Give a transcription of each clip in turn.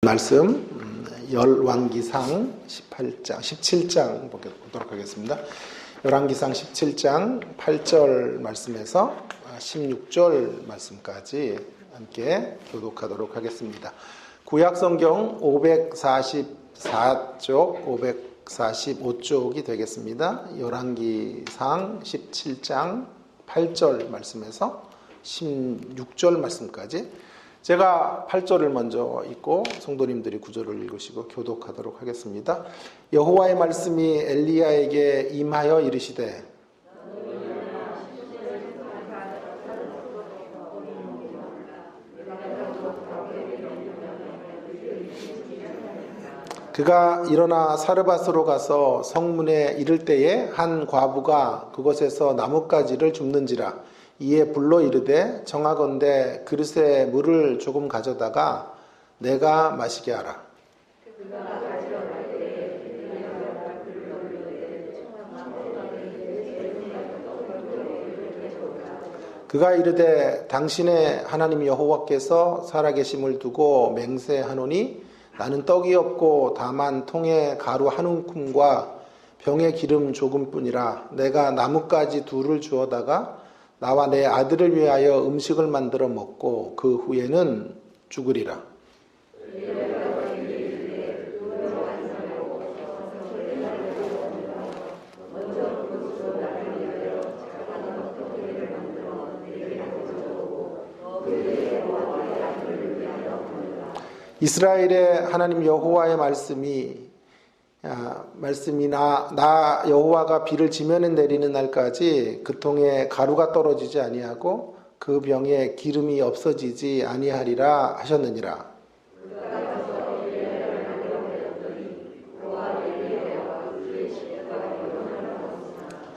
말씀 열왕기상 17장 보도록 하겠습니다. 열왕기상 17장 8절 말씀에서 16절 말씀까지 함께 교독하도록 하겠습니다. 구약성경 544쪽, 545쪽이 되겠습니다. 열왕기상 17장 8절 말씀에서 16절 말씀까지 제가 8절을 먼저 읽고 성도님들이 9절을 읽으시고 교독하도록 하겠습니다. 여호와의 말씀이 엘리야에게 임하여 이르시되 그가 일어나 사르밧으로 가서 성문에 이를 때에 한 과부가 그곳에서 나뭇가지를 줍는지라. 이에 불러 이르되 정하건대 그릇에 물을 조금 가져다가 내가 마시게 하라. 그가 이르되 당신의 하나님 여호와께서 살아계심을 두고 맹세하노니 나는 떡이 없고 다만 통에 가루 한 움큼과 병에 기름 조금뿐이라. 내가 나뭇가지 둘을 주어다가 나와 내 아들을 위하여 음식을 만들어 먹고 그 후에는 죽으리라. 이스라엘의 하나님 여호와의 말씀이 나 여호와가 비를 지면에 내리는 날까지 그 통에 가루가 떨어지지 아니하고 그 병에 기름이 없어지지 아니하리라 하셨느니라.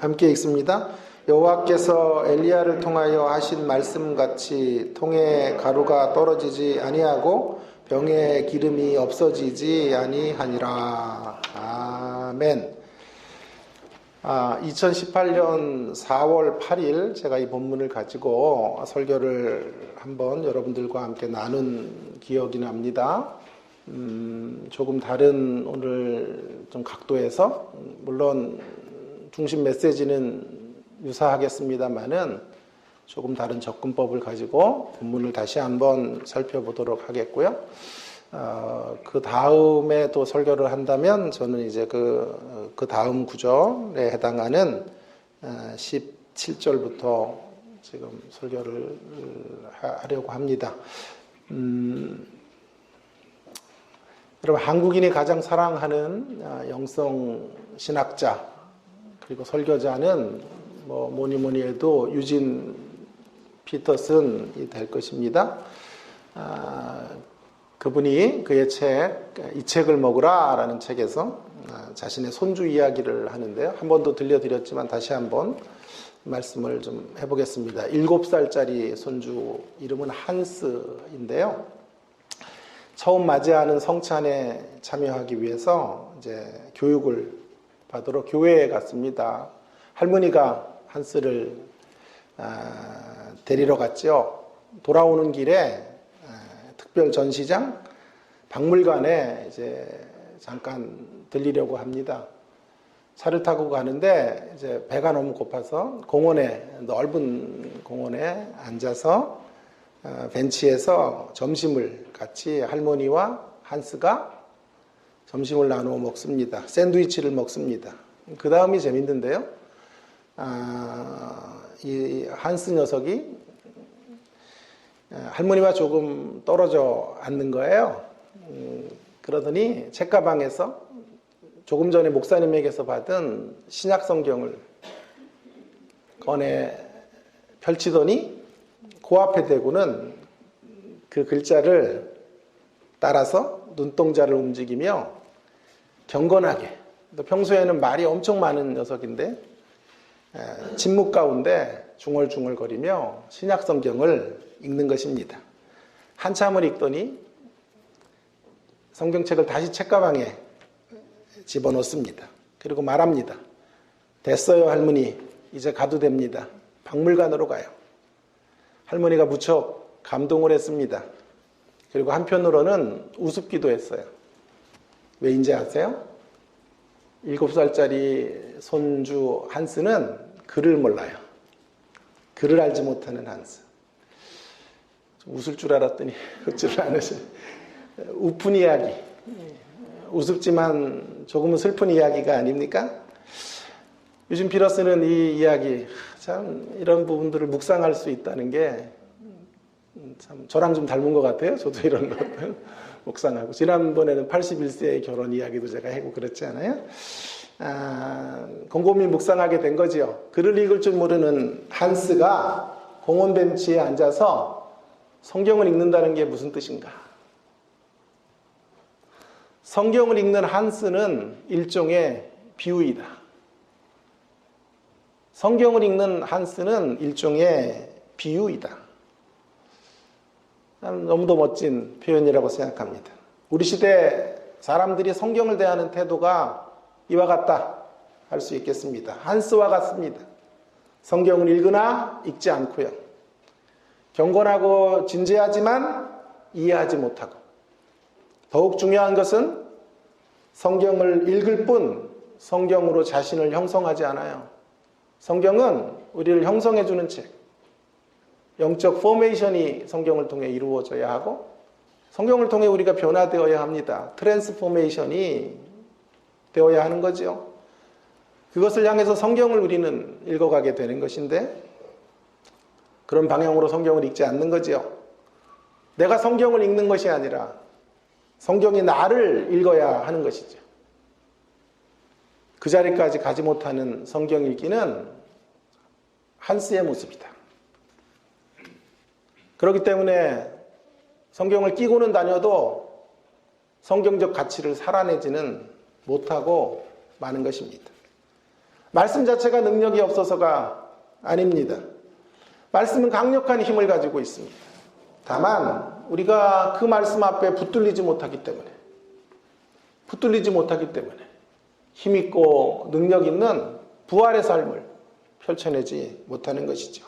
함께 읽습니다. 여호와께서 엘리야를 통하여 하신 말씀같이 통에 가루가 떨어지지 아니하고 병에 기름이 없어지지 아니하니라. 아멘. 2018년 4월 8일 제가 이 본문을 가지고 설교를 한번 여러분들과 함께 나눈 기억이 납니다. 조금 다른 오늘 좀 각도에서 물론 중심 메시지는 유사하겠습니다만은 조금 다른 접근법을 가지고 본문을 다시 한번 살펴보도록 하겠고요. 그 다음에 또 설교를 한다면 저는 이제 그 다음 구절에 해당하는 17절부터 지금 설교를 하려고 합니다. 여러분, 한국인이 가장 사랑하는 영성 신학자 그리고 설교자는 뭐니 해도 유진 피터슨이 될 것입니다. 그분이 그의 책, 이 책을 먹으라 라는 책에서 자신의 손주 이야기를 하는데요. 한 번도 들려드렸지만 다시 한번 말씀을 좀 해보겠습니다. 7살짜리 손주 이름은 한스인데요. 처음 맞이하는 성찬에 참여하기 위해서 이제 교육을 받으러 교회에 갔습니다. 할머니가 한스를 데리러 갔죠. 돌아오는 길에 특별 전시장 박물관에 이제 잠깐 들리려고 합니다. 차를 타고 가는데 이제 배가 너무 고파서 넓은 공원에 앉아서 벤치에서 점심을 같이 할머니와 한스가 점심을 나누어 먹습니다. 샌드위치를 먹습니다. 그 다음이 재밌는데요. 이 한스 녀석이 할머니와 조금 떨어져 앉는 거예요. 그러더니 책가방에서 조금 전에 목사님에게서 받은 신약 성경을 꺼내 펼치더니 코앞에 대고는 그 글자를 따라서 눈동자를 움직이며 경건하게, 평소에는 말이 엄청 많은 녀석인데 침묵 가운데 중얼중얼거리며 신약 성경을 읽는 것입니다. 한참을 읽더니 성경책을 다시 책가방에 집어넣습니다. 그리고 말합니다. 됐어요, 할머니. 이제 가도 됩니다. 박물관으로 가요. 할머니가 무척 감동을 했습니다. 그리고 한편으로는 우습기도 했어요. 왜인지 아세요? 7살짜리 손주 한스는 글을 몰라요. 글을 알지 못하는 한스. 좀 웃을 줄 알았더니 웃지를 않으시네. 우픈 이야기. 우습지만 조금은 슬픈 이야기가 아닙니까? 요즘 빌어쓰는 이 이야기, 참 이런 부분들을 묵상할 수 있다는 게 참 저랑 좀 닮은 것 같아요. 저도 이런 것들 묵상하고. 지난번에는 81세의 결혼 이야기도 제가 하고 그렇지 않아요? 곰곰이 묵상하게 된 거지요. 글을 읽을 줄 모르는 한스가 공원 벤치에 앉아서 성경을 읽는다는 게 무슨 뜻인가? 성경을 읽는 한스는 일종의 비유이다. 성경을 읽는 한스는 일종의 비유이다. 너무도 멋진 표현이라고 생각합니다. 우리 시대 사람들이 성경을 대하는 태도가 이와 같다 할 수 있겠습니다. 한스와 같습니다. 성경을 읽으나 읽지 않고요. 경건하고 진지하지만 이해하지 못하고, 더욱 중요한 것은 성경을 읽을 뿐 성경으로 자신을 형성하지 않아요. 성경은 우리를 형성해주는 책, 영적 포메이션이 성경을 통해 이루어져야 하고, 성경을 통해 우리가 변화되어야 합니다. 트랜스포메이션이 되어야 하는 거죠. 그것을 향해서 성경을 우리는 읽어가게 되는 것인데, 그런 방향으로 성경을 읽지 않는 거죠. 내가 성경을 읽는 것이 아니라 성경이 나를 읽어야 하는 것이죠. 그 자리까지 가지 못하는 성경 읽기는 한스의 모습이다. 그렇기 때문에 성경을 끼고는 다녀도 성경적 가치를 살아내지는 못하고 마는 것입니다. 말씀 자체가 능력이 없어서가 아닙니다. 말씀은 강력한 힘을 가지고 있습니다. 다만 우리가 그 말씀 앞에 붙들리지 못하기 때문에 힘있고 능력 있는 부활의 삶을 펼쳐내지 못하는 것이죠.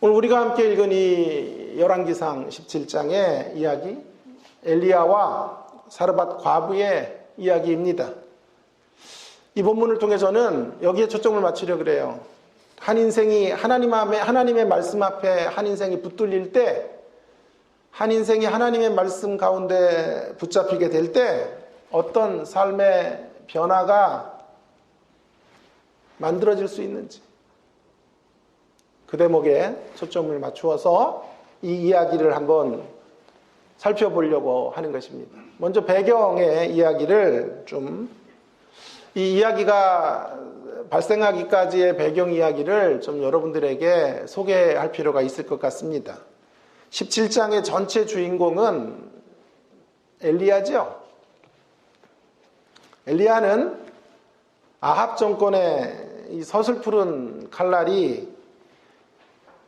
오늘 우리가 함께 읽은 이 열왕기상 17장의 이야기, 엘리야와 사르밧 과부의 이야기입니다. 이 본문을 통해서는 여기에 초점을 맞추려고 그래요. 한 인생이 하나님의 말씀 앞에 한 인생이 붙들릴 때, 한 인생이 하나님의 말씀 가운데 붙잡히게 될 때 어떤 삶의 변화가 만들어질 수 있는지, 그 대목에 초점을 맞추어서 이 이야기를 한번 살펴보려고 하는 것입니다. 먼저 배경의 이야기를 이 이야기가 발생하기까지의 배경 이야기를 좀 여러분들에게 소개할 필요가 있을 것 같습니다. 17장의 전체 주인공은 엘리야죠. 엘리야는 아합 정권의 이 서슬푸른 칼날이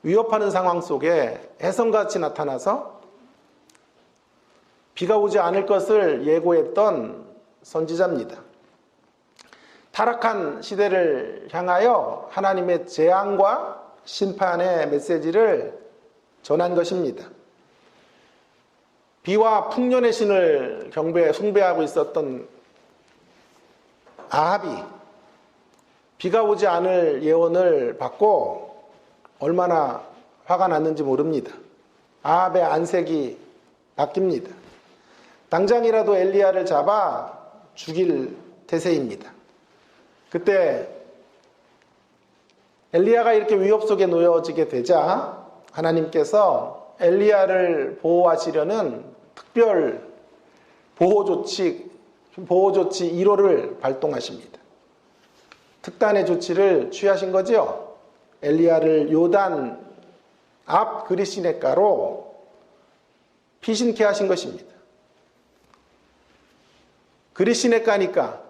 위협하는 상황 속에 혜성같이 나타나서 비가 오지 않을 것을 예고했던 선지자입니다. 타락한 시대를 향하여 하나님의 재앙과 심판의 메시지를 전한 것입니다. 비와 풍년의 신을 숭배하고 있었던 아합이 비가 오지 않을 예언을 받고 얼마나 화가 났는지 모릅니다. 아합의 안색이 바뀝니다. 당장이라도 엘리야를 잡아 죽일 태세입니다. 그때 엘리야가 이렇게 위협 속에 놓여지게 되자 하나님께서 엘리야를 보호하시려는 특별 보호조치 1호를 발동하십니다. 특단의 조치를 취하신 거죠. 엘리야를 요단 앞 그리시네가로 피신케 하신 것입니다. 그리시네가니까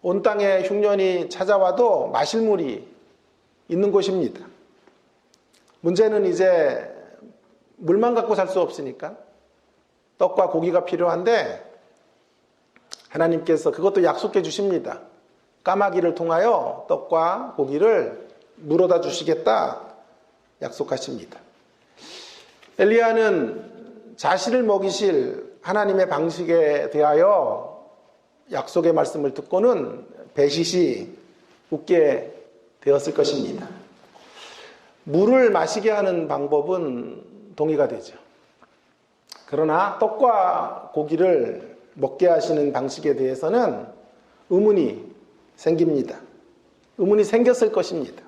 온 땅에 흉년이 찾아와도 마실 물이 있는 곳입니다. 문제는 이제 물만 갖고 살 수 없으니까 떡과 고기가 필요한데 하나님께서 그것도 약속해 주십니다. 까마귀를 통하여 떡과 고기를 물어다 주시겠다 약속하십니다. 엘리야는 자신을 먹이실 하나님의 방식에 대하여 약속의 말씀을 듣고는 배시시 웃게 되었을 것입니다. 물을 마시게 하는 방법은 동의가 되죠. 그러나 떡과 고기를 먹게 하시는 방식에 대해서는 의문이 생깁니다. 의문이 생겼을 것입니다.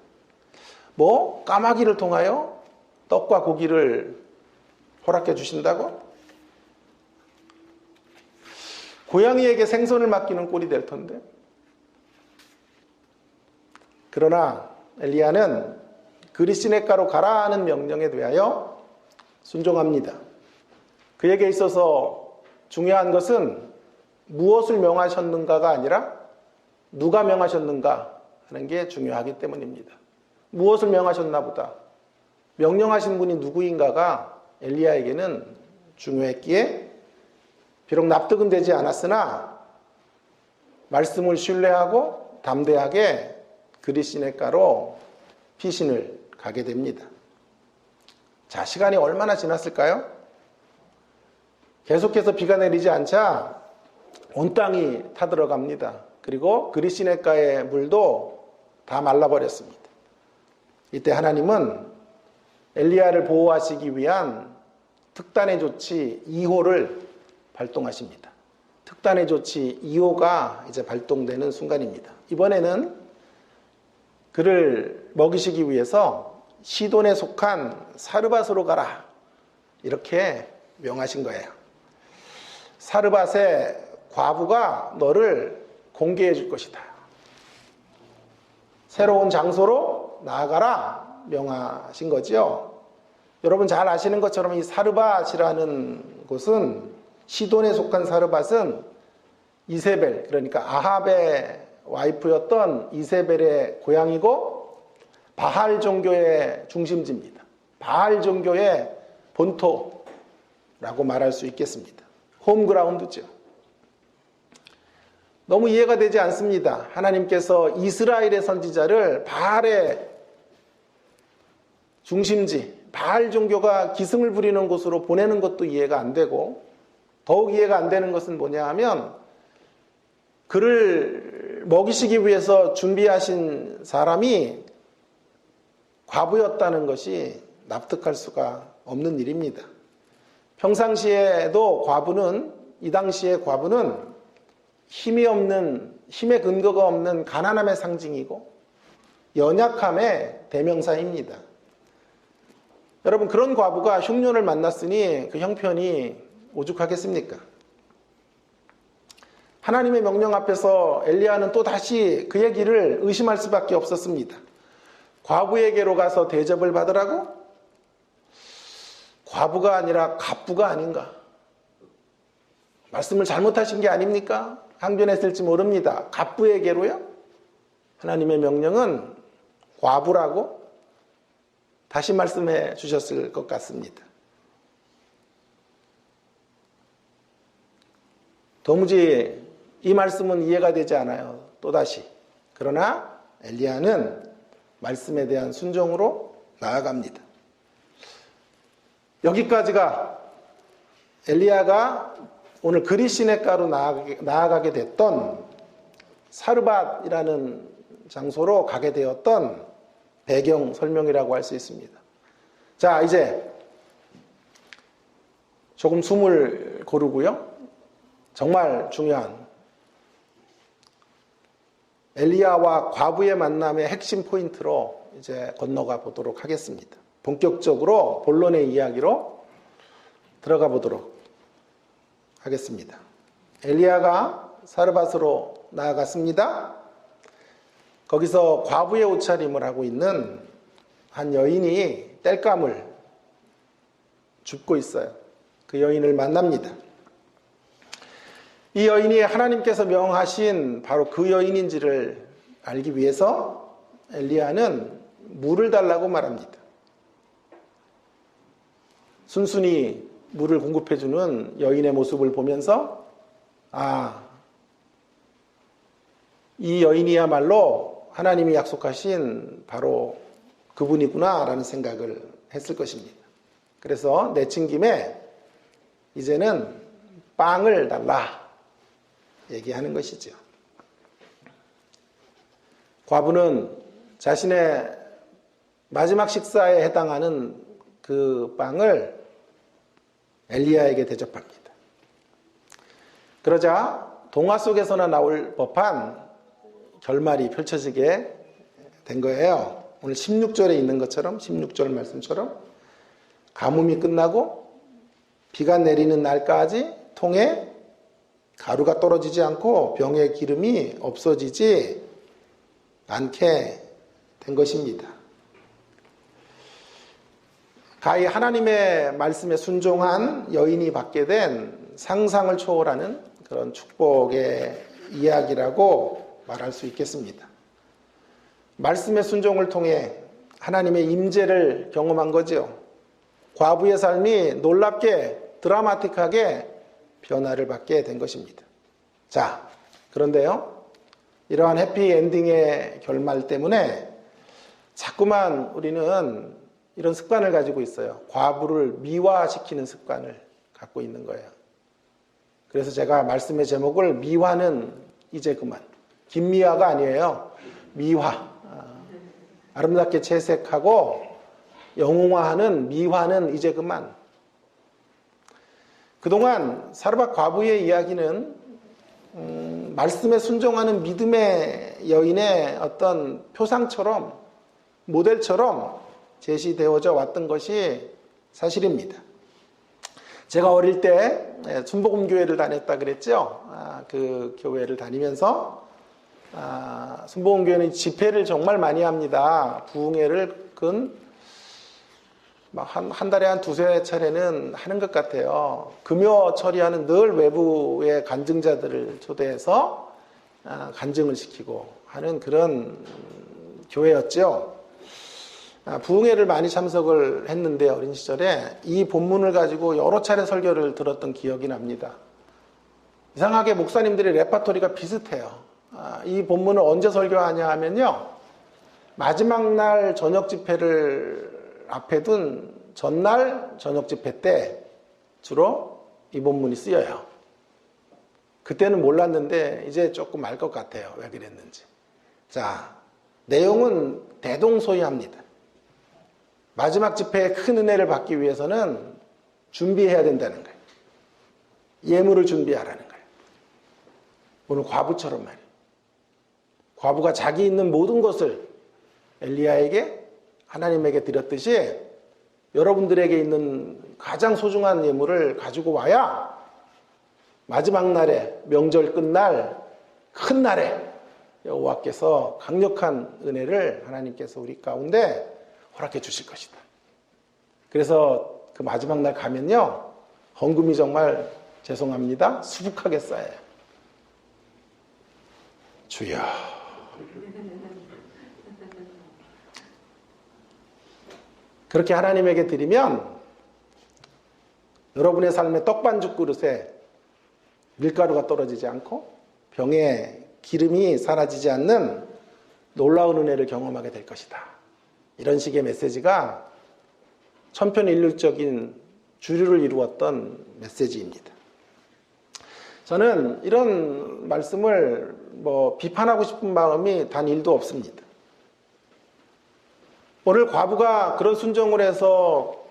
까마귀를 통하여 떡과 고기를 허락해 주신다고? 고양이에게 생선을 맡기는 꼴이 될 텐데. 그러나 엘리야는 그리시네가로 가라 하는 명령에 대하여 순종합니다. 그에게 있어서 중요한 것은 무엇을 명하셨는가가 아니라 누가 명하셨는가 하는 게 중요하기 때문입니다. 무엇을 명하셨나 보다. 명령하신 분이 누구인가가 엘리야에게는 중요했기에 비록 납득은 되지 않았으나 말씀을 신뢰하고 담대하게 그리시네가로 피신을 가게 됩니다. 자, 시간이 얼마나 지났을까요? 계속해서 비가 내리지 않자 온 땅이 타들어갑니다. 그리고 그리시네가의 물도 다 말라버렸습니다. 이때 하나님은 엘리야를 보호하시기 위한 특단의 조치 2호를 발동하십니다. 특단의 조치 2호가 이제 발동되는 순간입니다. 이번에는 그를 먹이시기 위해서 시돈에 속한 사르밧으로 가라. 이렇게 명하신 거예요. 사르밧의 과부가 너를 공개해 줄 것이다. 새로운 장소로 나아가라 명하신 거죠. 여러분 잘 아시는 것처럼 이 사르밧이라는 곳은 시돈에 속한 사르밧은 이세벨, 그러니까 아합의 와이프였던 이세벨의 고향이고 바할 종교의 중심지입니다. 바할 종교의 본토라고 말할 수 있겠습니다. 홈그라운드죠. 너무 이해가 되지 않습니다. 하나님께서 이스라엘의 선지자를 바알의 중심지, 바알 종교가 기승을 부리는 곳으로 보내는 것도 이해가 안 되고, 더욱 이해가 안 되는 것은 뭐냐 하면 그를 먹이시기 위해서 준비하신 사람이 과부였다는 것이 납득할 수가 없는 일입니다. 평상시에도 과부는, 이 당시의 과부는 힘이 없는, 힘의 근거가 없는 가난함의 상징이고 연약함의 대명사입니다. 여러분, 그런 과부가 흉년을 만났으니 그 형편이 오죽하겠습니까? 하나님의 명령 앞에서 엘리야는 또 다시 그의 길을 의심할 수밖에 없었습니다. 과부에게로 가서 대접을 받으라고? 과부가 아니라 갑부가 아닌가? 말씀을 잘못하신 게 아닙니까? 항변했을지 모릅니다. 갑부에게로요? 하나님의 명령은 과부라고 다시 말씀해 주셨을 것 같습니다. 도무지 이 말씀은 이해가 되지 않아요. 또다시. 그러나 엘리야는 말씀에 대한 순종으로 나아갑니다. 여기까지가 엘리야가 오늘 그리시네가로 나아가게 됐던 사르밧이라는 장소로 가게 되었던 배경 설명이라고 할 수 있습니다. 자, 이제 조금 숨을 고르고요. 정말 중요한 엘리야와 과부의 만남의 핵심 포인트로 이제 건너가 보도록 하겠습니다. 본격적으로 본론의 이야기로 들어가 보도록 하겠습니다. 엘리야가 사르밧으로 나아갔습니다. 거기서 과부의 옷차림을 하고 있는 한 여인이 땔감을 줍고 있어요. 그 여인을 만납니다. 이 여인이 하나님께서 명하신 바로 그 여인인지를 알기 위해서 엘리야는 물을 달라고 말합니다. 순순히 물을 공급해주는 여인의 모습을 보면서 이 여인이야말로 하나님이 약속하신 바로 그분이구나 라는 생각을 했을 것입니다. 그래서 내친 김에 이제는 빵을 달라 얘기하는 것이죠. 과부는 자신의 마지막 식사에 해당하는 그 빵을 엘리야에게 대접합니다. 그러자 동화 속에서나 나올 법한 결말이 펼쳐지게 된 거예요. 오늘 16절에 있는 것처럼, 16절 말씀처럼 가뭄이 끝나고 비가 내리는 날까지 통에 가루가 떨어지지 않고 병의 기름이 없어지지 않게 된 것입니다. 가히 하나님의 말씀에 순종한 여인이 받게 된 상상을 초월하는 그런 축복의 이야기라고 말할 수 있겠습니다. 말씀의 순종을 통해 하나님의 임재를 경험한 거죠. 과부의 삶이 놀랍게 드라마틱하게 변화를 받게 된 것입니다. 자, 그런데요, 이러한 해피엔딩의 결말 때문에 자꾸만 우리는 이런 습관을 가지고 있어요. 과부를 미화시키는 습관을 갖고 있는 거예요. 그래서 제가 말씀의 제목을 미화는 이제 그만, 김미화가 아니에요. 미화, 아름답게 채색하고 영웅화하는 미화는 이제 그만. 그동안 사르밧 과부의 이야기는 말씀에 순종하는 믿음의 여인의 어떤 표상처럼, 모델처럼 제시되어져 왔던 것이 사실입니다. 제가 어릴 때 순복음교회를 다녔다 그랬죠. 그 교회를 다니면서 순복음교회는 집회를 정말 많이 합니다. 부흥회를 한 달에 한 두세 차례는 하는 것 같아요. 금요 처리하는 늘 외부의 간증자들을 초대해서 간증을 시키고 하는 그런 교회였죠. 부흥회를 많이 참석을 했는데 어린 시절에 이 본문을 가지고 여러 차례 설교를 들었던 기억이 납니다. 이상하게 목사님들의 레파토리가 비슷해요. 이 본문을 언제 설교하냐 하면요, 마지막 날 저녁 집회를 앞에 둔 전날 저녁 집회 때 주로 이 본문이 쓰여요. 그때는 몰랐는데 이제 조금 알 것 같아요. 왜 그랬는지. 자, 내용은 대동소이합니다. 마지막 집회에 큰 은혜를 받기 위해서는 준비해야 된다는 거예요. 예물을 준비하라는 거예요. 오늘 과부처럼 말이에요. 과부가 자기 있는 모든 것을 엘리야에게, 하나님에게 드렸듯이 여러분들에게 있는 가장 소중한 예물을 가지고 와야 마지막 날에, 명절 끝날 큰 날에 여호와께서 강력한 은혜를 하나님께서 우리 가운데 허락해 주실 것이다. 그래서 그 마지막 날 가면요, 헌금이 정말 죄송합니다, 수북하게 쌓여요. 주여. 그렇게 하나님에게 드리면 여러분의 삶의 떡반죽 그릇에 밀가루가 떨어지지 않고 병에 기름이 사라지지 않는 놀라운 은혜를 경험하게 될 것이다. 이런 식의 메시지가 천편일률적인 주류를 이루었던 메시지입니다. 저는 이런 말씀을 비판하고 싶은 마음이 단 1도 없습니다. 오늘 과부가 그런 순종을 해서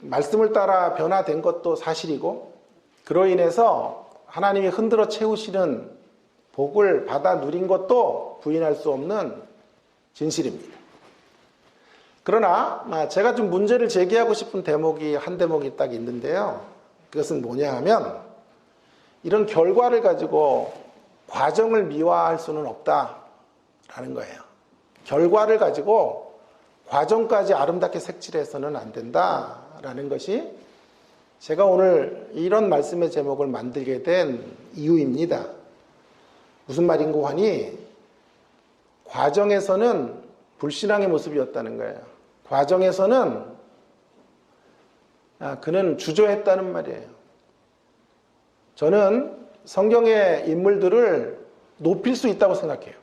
말씀을 따라 변화된 것도 사실이고, 그로 인해서 하나님이 흔들어 채우시는 복을 받아 누린 것도 부인할 수 없는 진실입니다. 그러나 제가 좀 문제를 제기하고 싶은 한 대목이 딱 있는데요. 그것은 뭐냐 하면, 이런 결과를 가지고 과정을 미화할 수는 없다라는 거예요. 결과를 가지고 과정까지 아름답게 색칠해서는 안 된다라는 것이 제가 오늘 이런 말씀의 제목을 만들게 된 이유입니다. 무슨 말인고 하니, 과정에서는 불신앙의 모습이었다는 거예요. 과정에서는 그는 주저했다는 말이에요. 저는 성경의 인물들을 높일 수 있다고 생각해요.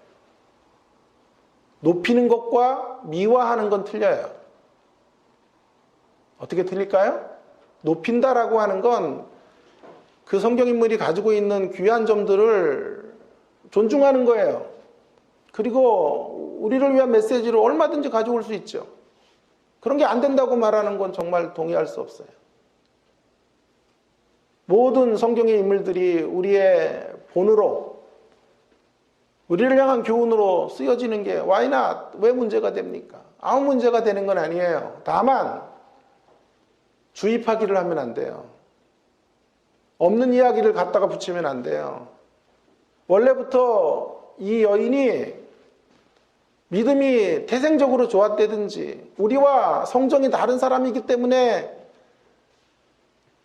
높이는 것과 미화하는 건 틀려요. 어떻게 틀릴까요? 높인다라고 하는 건 그 성경인물이 가지고 있는 귀한 점들을 존중하는 거예요. 그리고 우리를 위한 메시지를 얼마든지 가져올 수 있죠. 그런 게 안 된다고 말하는 건 정말 동의할 수 없어요. 모든 성경의 인물들이 우리의 본으로, 우리를 향한 교훈으로 쓰여지는 게 why not? 왜 문제가 됩니까? 아무 문제가 되는 건 아니에요. 다만 주입하기를 하면 안 돼요. 없는 이야기를 갖다가 붙이면 안 돼요. 원래부터 이 여인이 믿음이 태생적으로 좋았다든지 우리와 성정이 다른 사람이기 때문에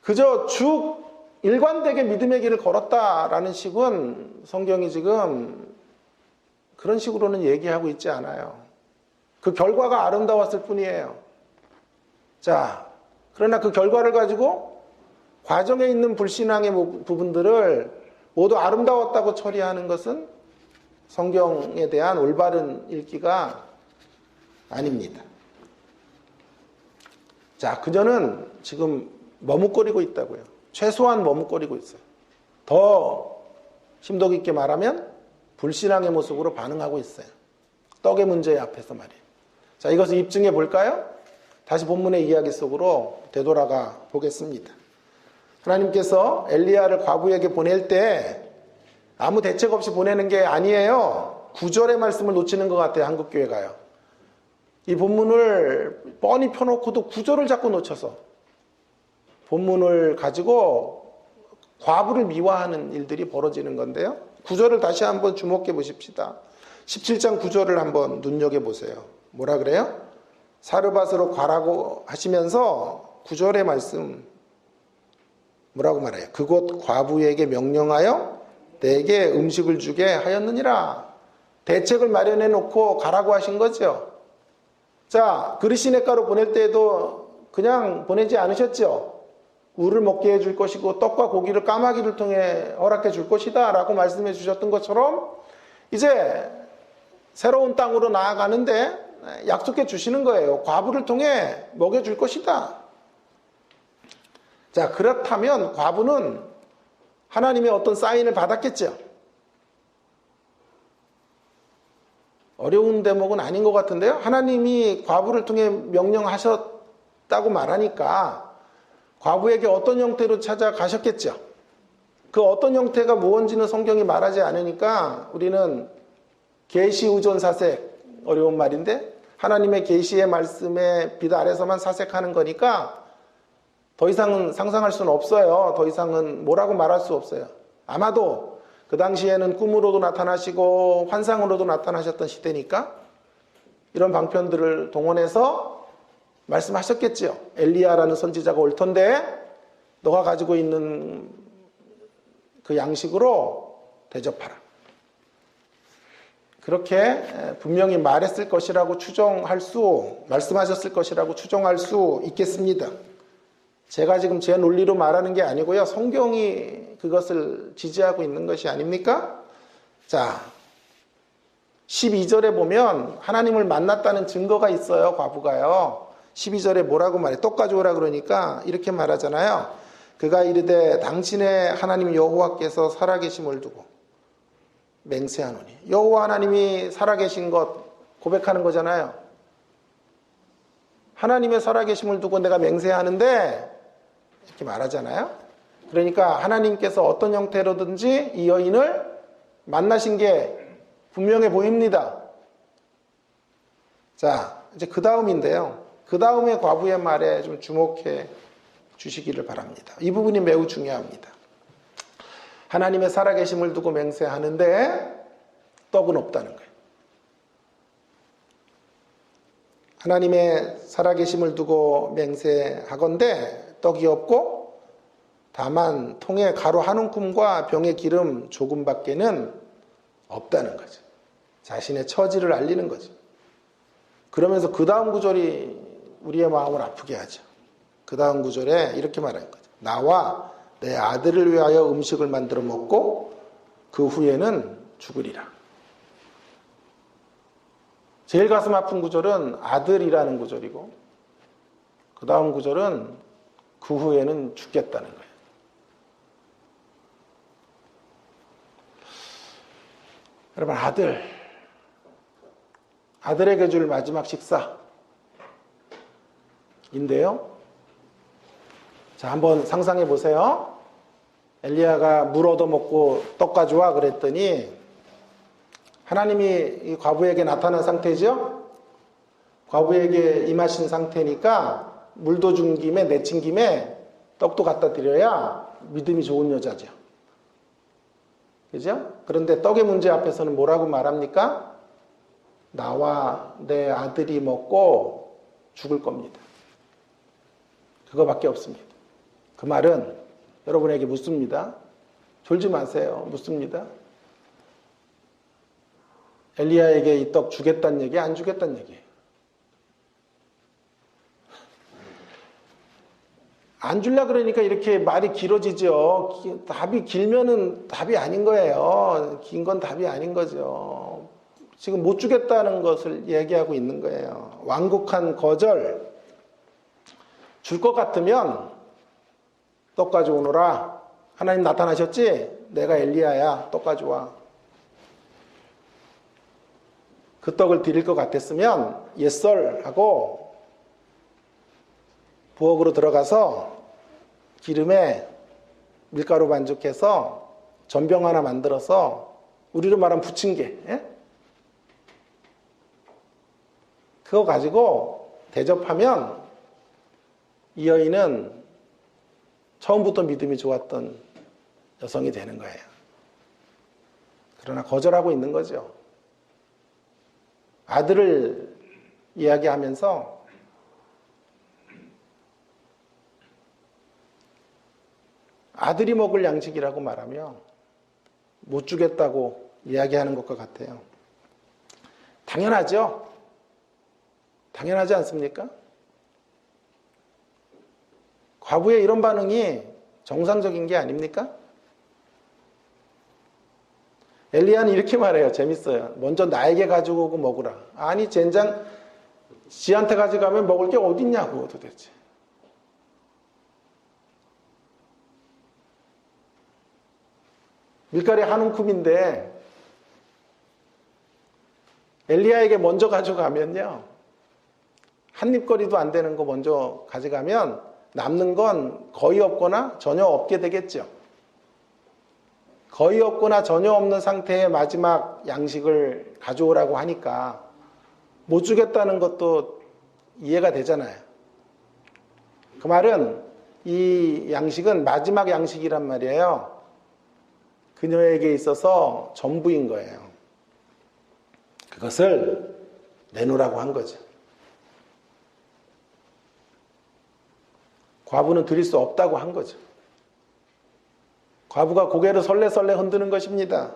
그저 쭉 일관되게 믿음의 길을 걸었다라는 식은 성경이 지금 그런 식으로는 얘기하고 있지 않아요. 그 결과가 아름다웠을 뿐이에요. 자, 그러나 그 결과를 가지고 과정에 있는 불신앙의 부분들을 모두 아름다웠다고 처리하는 것은 성경에 대한 올바른 읽기가 아닙니다. 자, 그녀는 지금 머뭇거리고 있다고요. 최소한 머뭇거리고 있어요. 더 심도 깊게 말하면 불신앙의 모습으로 반응하고 있어요. 떡의 문제 앞에서 말이에요. 자, 이것을 입증해 볼까요? 다시 본문의 이야기 속으로 되돌아가 보겠습니다. 하나님께서 엘리야를 과부에게 보낼 때 아무 대책 없이 보내는 게 아니에요. 9절의 말씀을 놓치는 것 같아요. 한국교회가요. 이 본문을 뻔히 펴놓고도 9절을 자꾸 놓쳐서 본문을 가지고 과부를 미화하는 일들이 벌어지는 건데요. 9절을 다시 한번 주목해 보십시다. 17장 9절을 한번 눈여겨보세요. 뭐라 그래요? 사르밧으로 가라고 하시면서 9절의 말씀 뭐라고 말해요? 그곳 과부에게 명령하여 내게 음식을 주게 하였느니라. 대책을 마련해 놓고 가라고 하신 거죠. 자, 그리시네가로 보낼 때에도 그냥 보내지 않으셨죠. 우를 먹게 해줄 것이고 떡과 고기를 까마귀를 통해 허락해 줄 것이다 라고 말씀해 주셨던 것처럼 이제 새로운 땅으로 나아가는데 약속해 주시는 거예요. 과부를 통해 먹여줄 것이다. 자, 그렇다면 과부는 하나님의 어떤 사인을 받았겠죠. 어려운 대목은 아닌 것 같은데요. 하나님이 과부를 통해 명령하셨다고 말하니까 과부에게 어떤 형태로 찾아가셨겠죠. 그 어떤 형태가 무언지는 성경이 말하지 않으니까 우리는 계시 의존 사색, 어려운 말인데 하나님의 계시의 말씀의 빛 아래서만 사색하는 거니까 더 이상은 상상할 수는 없어요. 더 이상은 뭐라고 말할 수 없어요. 아마도 그 당시에는 꿈으로도 나타나시고 환상으로도 나타나셨던 시대니까 이런 방편들을 동원해서 말씀하셨겠지요. 엘리야라는 선지자가 올 텐데 너가 가지고 있는 그 양식으로 대접하라. 그렇게 분명히 말했을 것이라고 말씀하셨을 것이라고 추정할 수 있겠습니다. 제가 지금 제 논리로 말하는 게 아니고요. 성경이 그것을 지지하고 있는 것이 아닙니까? 자, 12절에 보면 하나님을 만났다는 증거가 있어요. 과부가요. 12절에 뭐라고 말해? 떡 가져오라 그러니까 이렇게 말하잖아요. 그가 이르되 당신의 하나님 여호와께서 살아계심을 두고 맹세하노니. 여호와 하나님이 살아계신 것 고백하는 거잖아요. 하나님의 살아계심을 두고 내가 맹세하는데 이렇게 말하잖아요. 그러니까 하나님께서 어떤 형태로든지 이 여인을 만나신 게 분명해 보입니다. 자, 이제 그 다음인데요. 그 다음에 과부의 말에 좀 주목해 주시기를 바랍니다. 이 부분이 매우 중요합니다. 하나님의 살아계심을 두고 맹세하는데 떡은 없다는 거예요. 하나님의 살아계심을 두고 맹세하건대 떡이 없고 다만 통에 가루 한 움큼과 병에 기름 조금밖에는 없다는 거죠. 자신의 처지를 알리는 거죠. 그러면서 그 다음 구절이 우리의 마음을 아프게 하죠. 그 다음 구절에 이렇게 말하는 거죠. 나와 내 아들을 위하여 음식을 만들어 먹고 그 후에는 죽으리라. 제일 가슴 아픈 구절은 아들이라는 구절이고 그 다음 구절은 그 후에는 죽겠다는 거예요. 여러분, 아들에게 줄 마지막 식사인데요. 자, 한번 상상해 보세요. 엘리야가 물 얻어먹고 떡 가져와 그랬더니 하나님이 이 과부에게 나타난 상태죠. 과부에게 임하신 상태니까 물도 준 김에 내친 김에 떡도 갖다 드려야 믿음이 좋은 여자죠. 그죠? 그런데 떡의 문제 앞에서는 뭐라고 말합니까? 나와 내 아들이 먹고 죽을 겁니다. 그거밖에 없습니다. 그 말은 여러분에게 묻습니다. 졸지 마세요. 묻습니다. 엘리야에게 이 떡 주겠다는 얘기, 안 주겠다는 얘기예요. 안 줄라 그러니까 이렇게 말이 길어지죠. 답이 길면은 답이 아닌 거예요. 긴 건 답이 아닌 거죠. 지금 못 주겠다는 것을 얘기하고 있는 거예요. 완곡한 거절. 줄 것 같으면 떡 가져오너라. 하나님 나타나셨지? 내가 엘리야야. 떡 가져와. 그 떡을 드릴 것 같았으면 옛설 하고 부엌으로 들어가서 기름에 밀가루 반죽해서 전병 하나 만들어서 우리로 말하면 부침개, 예? 그거 가지고 대접하면 이 여인은 처음부터 믿음이 좋았던 여성이 되는 거예요. 그러나 거절하고 있는 거죠. 아들을 이야기하면서 아들이 먹을 양식이라고 말하며 못 주겠다고 이야기하는 것과 같아요. 당연하죠? 당연하지 않습니까? 과부의 이런 반응이 정상적인 게 아닙니까? 엘리야는 이렇게 말해요. 재밌어요. 먼저 나에게 가지고 오고 먹으라. 아니 젠장 지한테 가져가면 먹을 게 어딨냐고 도대체. 밀가루 한 움큼인데 엘리야에게 먼저 가져가면요. 한 입거리도 안 되는 거 먼저 가져가면 남는 건 거의 없거나 전혀 없게 되겠죠. 거의 없거나 전혀 없는 상태의 마지막 양식을 가져오라고 하니까 못 주겠다는 것도 이해가 되잖아요. 그 말은 이 양식은 마지막 양식이란 말이에요. 그녀에게 있어서 전부인 거예요. 그것을 내놓으라고 한 거죠. 과부는 드릴 수 없다고 한 거죠. 과부가 고개를 설레설레 흔드는 것입니다.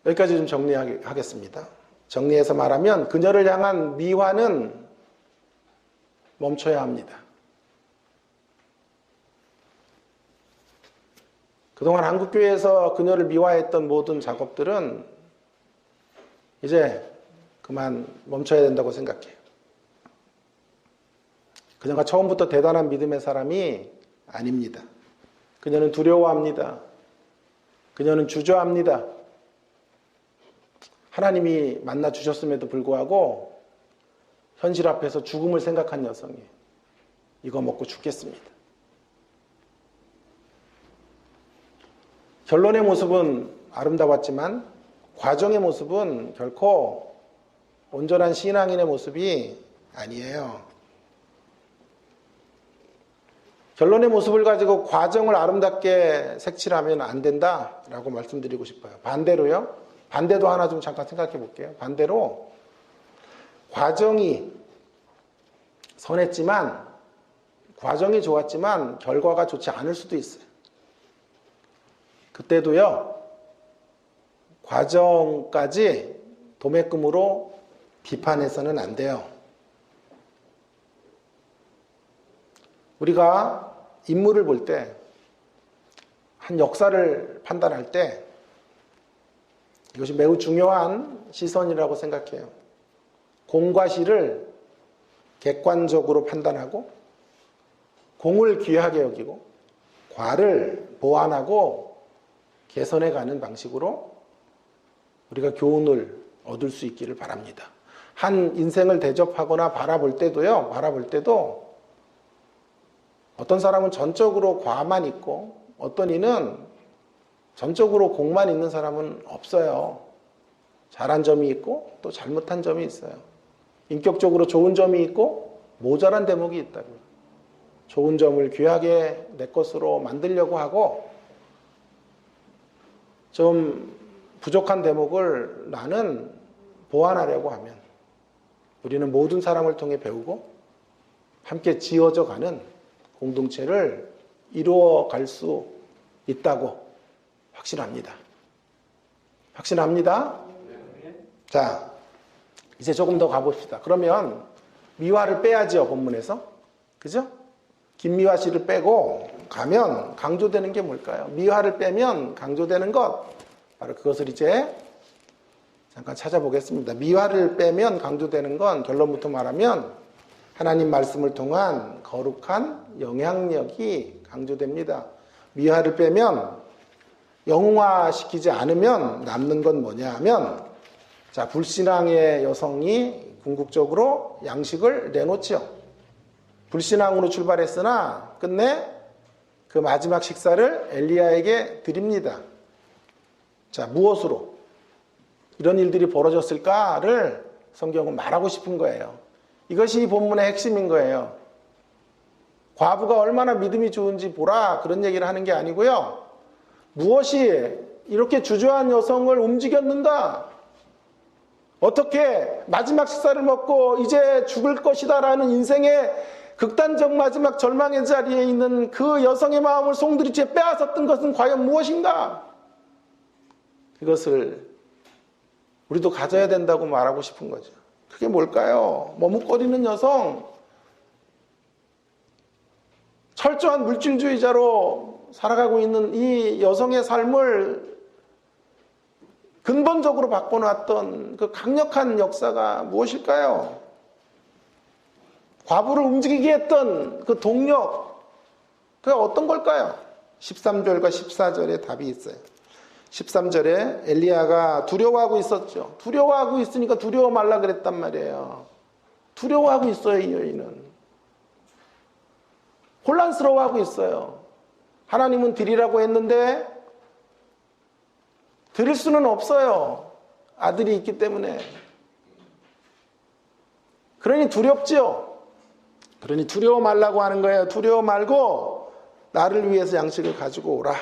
여기까지 좀 정리하겠습니다. 정리해서 말하면 그녀를 향한 미화는 멈춰야 합니다. 그동안 한국교회에서 그녀를 미화했던 모든 작업들은 이제 그만 멈춰야 된다고 생각해요. 그녀가 처음부터 대단한 믿음의 사람이 아닙니다. 그녀는 두려워합니다. 그녀는 주저합니다. 하나님이 만나 주셨음에도 불구하고 현실 앞에서 죽음을 생각한 여성이 이거 먹고 죽겠습니다. 결론의 모습은 아름다웠지만 과정의 모습은 결코 온전한 신앙인의 모습이 아니에요. 결론의 모습을 가지고 과정을 아름답게 색칠하면 안 된다라고 말씀드리고 싶어요. 반대로요. 반대도 하나 좀 잠깐 생각해 볼게요. 반대로 과정이 선했지만 과정이 좋았지만 결과가 좋지 않을 수도 있어요. 그때도요. 과정까지 도매금으로 비판해서는 안 돼요. 우리가 인물을 볼 때, 한 역사를 판단할 때 이것이 매우 중요한 시선이라고 생각해요. 공과 시를 객관적으로 판단하고 공을 귀하게 여기고 과를 보완하고 개선해가는 방식으로 우리가 교훈을 얻을 수 있기를 바랍니다. 한 인생을 대접하거나 바라볼 때도 어떤 사람은 전적으로 과만 있고 어떤 이는 전적으로 공만 있는 사람은 없어요. 잘한 점이 있고 또 잘못한 점이 있어요. 인격적으로 좋은 점이 있고 모자란 대목이 있다고요. 좋은 점을 귀하게 내 것으로 만들려고 하고 좀 부족한 대목을 나는 보완하려고 하면 우리는 모든 사람을 통해 배우고 함께 지어져 가는 공동체를 이루어갈 수 있다고 확신합니다. 확신합니다. 자, 이제 조금 더 가봅시다. 그러면 미화를 빼야죠, 본문에서. 그죠? 김미화 씨를 빼고 가면 강조되는 게 뭘까요? 미화를 빼면 강조되는 것, 바로 그것을 이제 잠깐 찾아보겠습니다. 미화를 빼면 강조되는 건 결론부터 말하면 하나님 말씀을 통한 거룩한 영향력이 강조됩니다. 미화를 빼면 영웅화시키지 않으면 남는 건 뭐냐 하면, 자, 불신앙의 여성이 궁극적으로 양식을 내놓죠. 불신앙으로 출발했으나 끝내 그 마지막 식사를 엘리야에게 드립니다. 자, 무엇으로 이런 일들이 벌어졌을까를 성경은 말하고 싶은 거예요. 이것이 이 본문의 핵심인 거예요. 과부가 얼마나 믿음이 좋은지 보라, 그런 얘기를 하는 게 아니고요. 무엇이 이렇게 주저한 여성을 움직였는가? 어떻게 마지막 식사를 먹고 이제 죽을 것이다라는 인생의 극단적 마지막 절망의 자리에 있는 그 여성의 마음을 송두리째 빼앗았던 것은 과연 무엇인가? 이것을 우리도 가져야 된다고 말하고 싶은 거죠. 그게 뭘까요? 머뭇거리는 여성, 철저한 물질주의자로 살아가고 있는 이 여성의 삶을 근본적으로 바꿔놨던 그 강력한 역사가 무엇일까요? 과부를 움직이게 했던 그 동력, 그게 어떤 걸까요? 13절과 14절에 답이 있어요. 13절에 엘리야가 두려워하고 있었죠. 두려워하고 있으니까 두려워 말라 그랬단 말이에요. 두려워하고 있어요, 이 여인은. 혼란스러워하고 있어요. 하나님은 드리라고 했는데 드릴 수는 없어요. 아들이 있기 때문에. 그러니 두렵죠. 그러니 두려워 말라고 하는 거예요. 두려워 말고 나를 위해서 양식을 가지고 오라.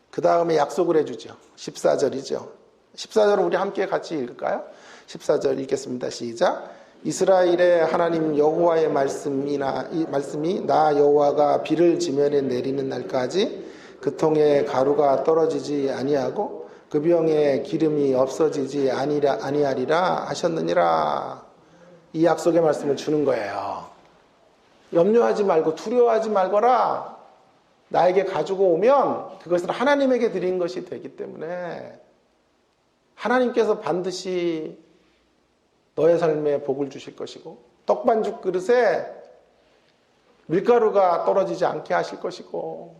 그 다음에 약속을 해주죠. 14절이죠. 14절을 우리 함께 같이 읽을까요? 14절 읽겠습니다. 시작. 이스라엘의 하나님 여호와의 말씀이 나 여호와가 비를 지면에 내리는 날까지 그 통에 가루가 떨어지지 아니하고 그 병에 기름이 없어지지 아니하리라 하셨느니라. 이 약속의 말씀을 주는 거예요. 염려하지 말고 두려워하지 말거라. 나에게 가지고 오면 그것은 하나님에게 드린 것이 되기 때문에 하나님께서 반드시 너의 삶에 복을 주실 것이고 떡반죽 그릇에 밀가루가 떨어지지 않게 하실 것이고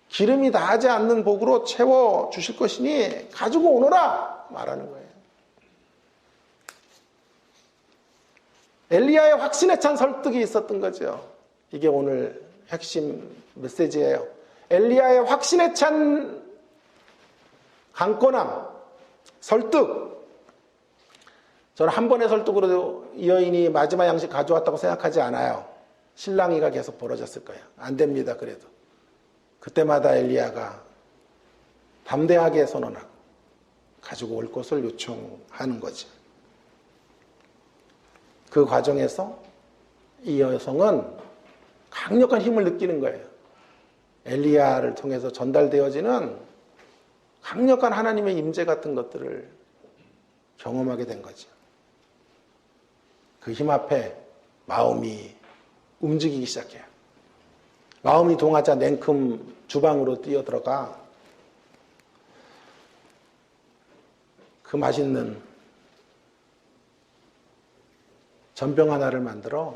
기름이 다하지 않는 복으로 채워 주실 것이니 가지고 오너라 말하는 거예요. 엘리야의 확신에 찬 설득이 있었던 거죠. 이게 오늘 핵심 메시지예요. 엘리야의 확신에 찬 강건함, 설득. 저는 한 번의 설득으로도 이 여인이 마지막 양식 가져왔다고 생각하지 않아요. 실랑이가 계속 벌어졌을 거예요. 안 됩니다. 그래도 그때마다 엘리야가 담대하게 선언하고 가지고 올 것을 요청하는 거죠. 그 과정에서 이 여성은 강력한 힘을 느끼는 거예요. 엘리야를 통해서 전달되어지는 강력한 하나님의 임재 같은 것들을 경험하게 된 거죠. 그 힘 앞에 마음이 움직이기 시작해요. 마음이 동하자 냉큼 주방으로 뛰어들어가 그 맛있는 전병 하나를 만들어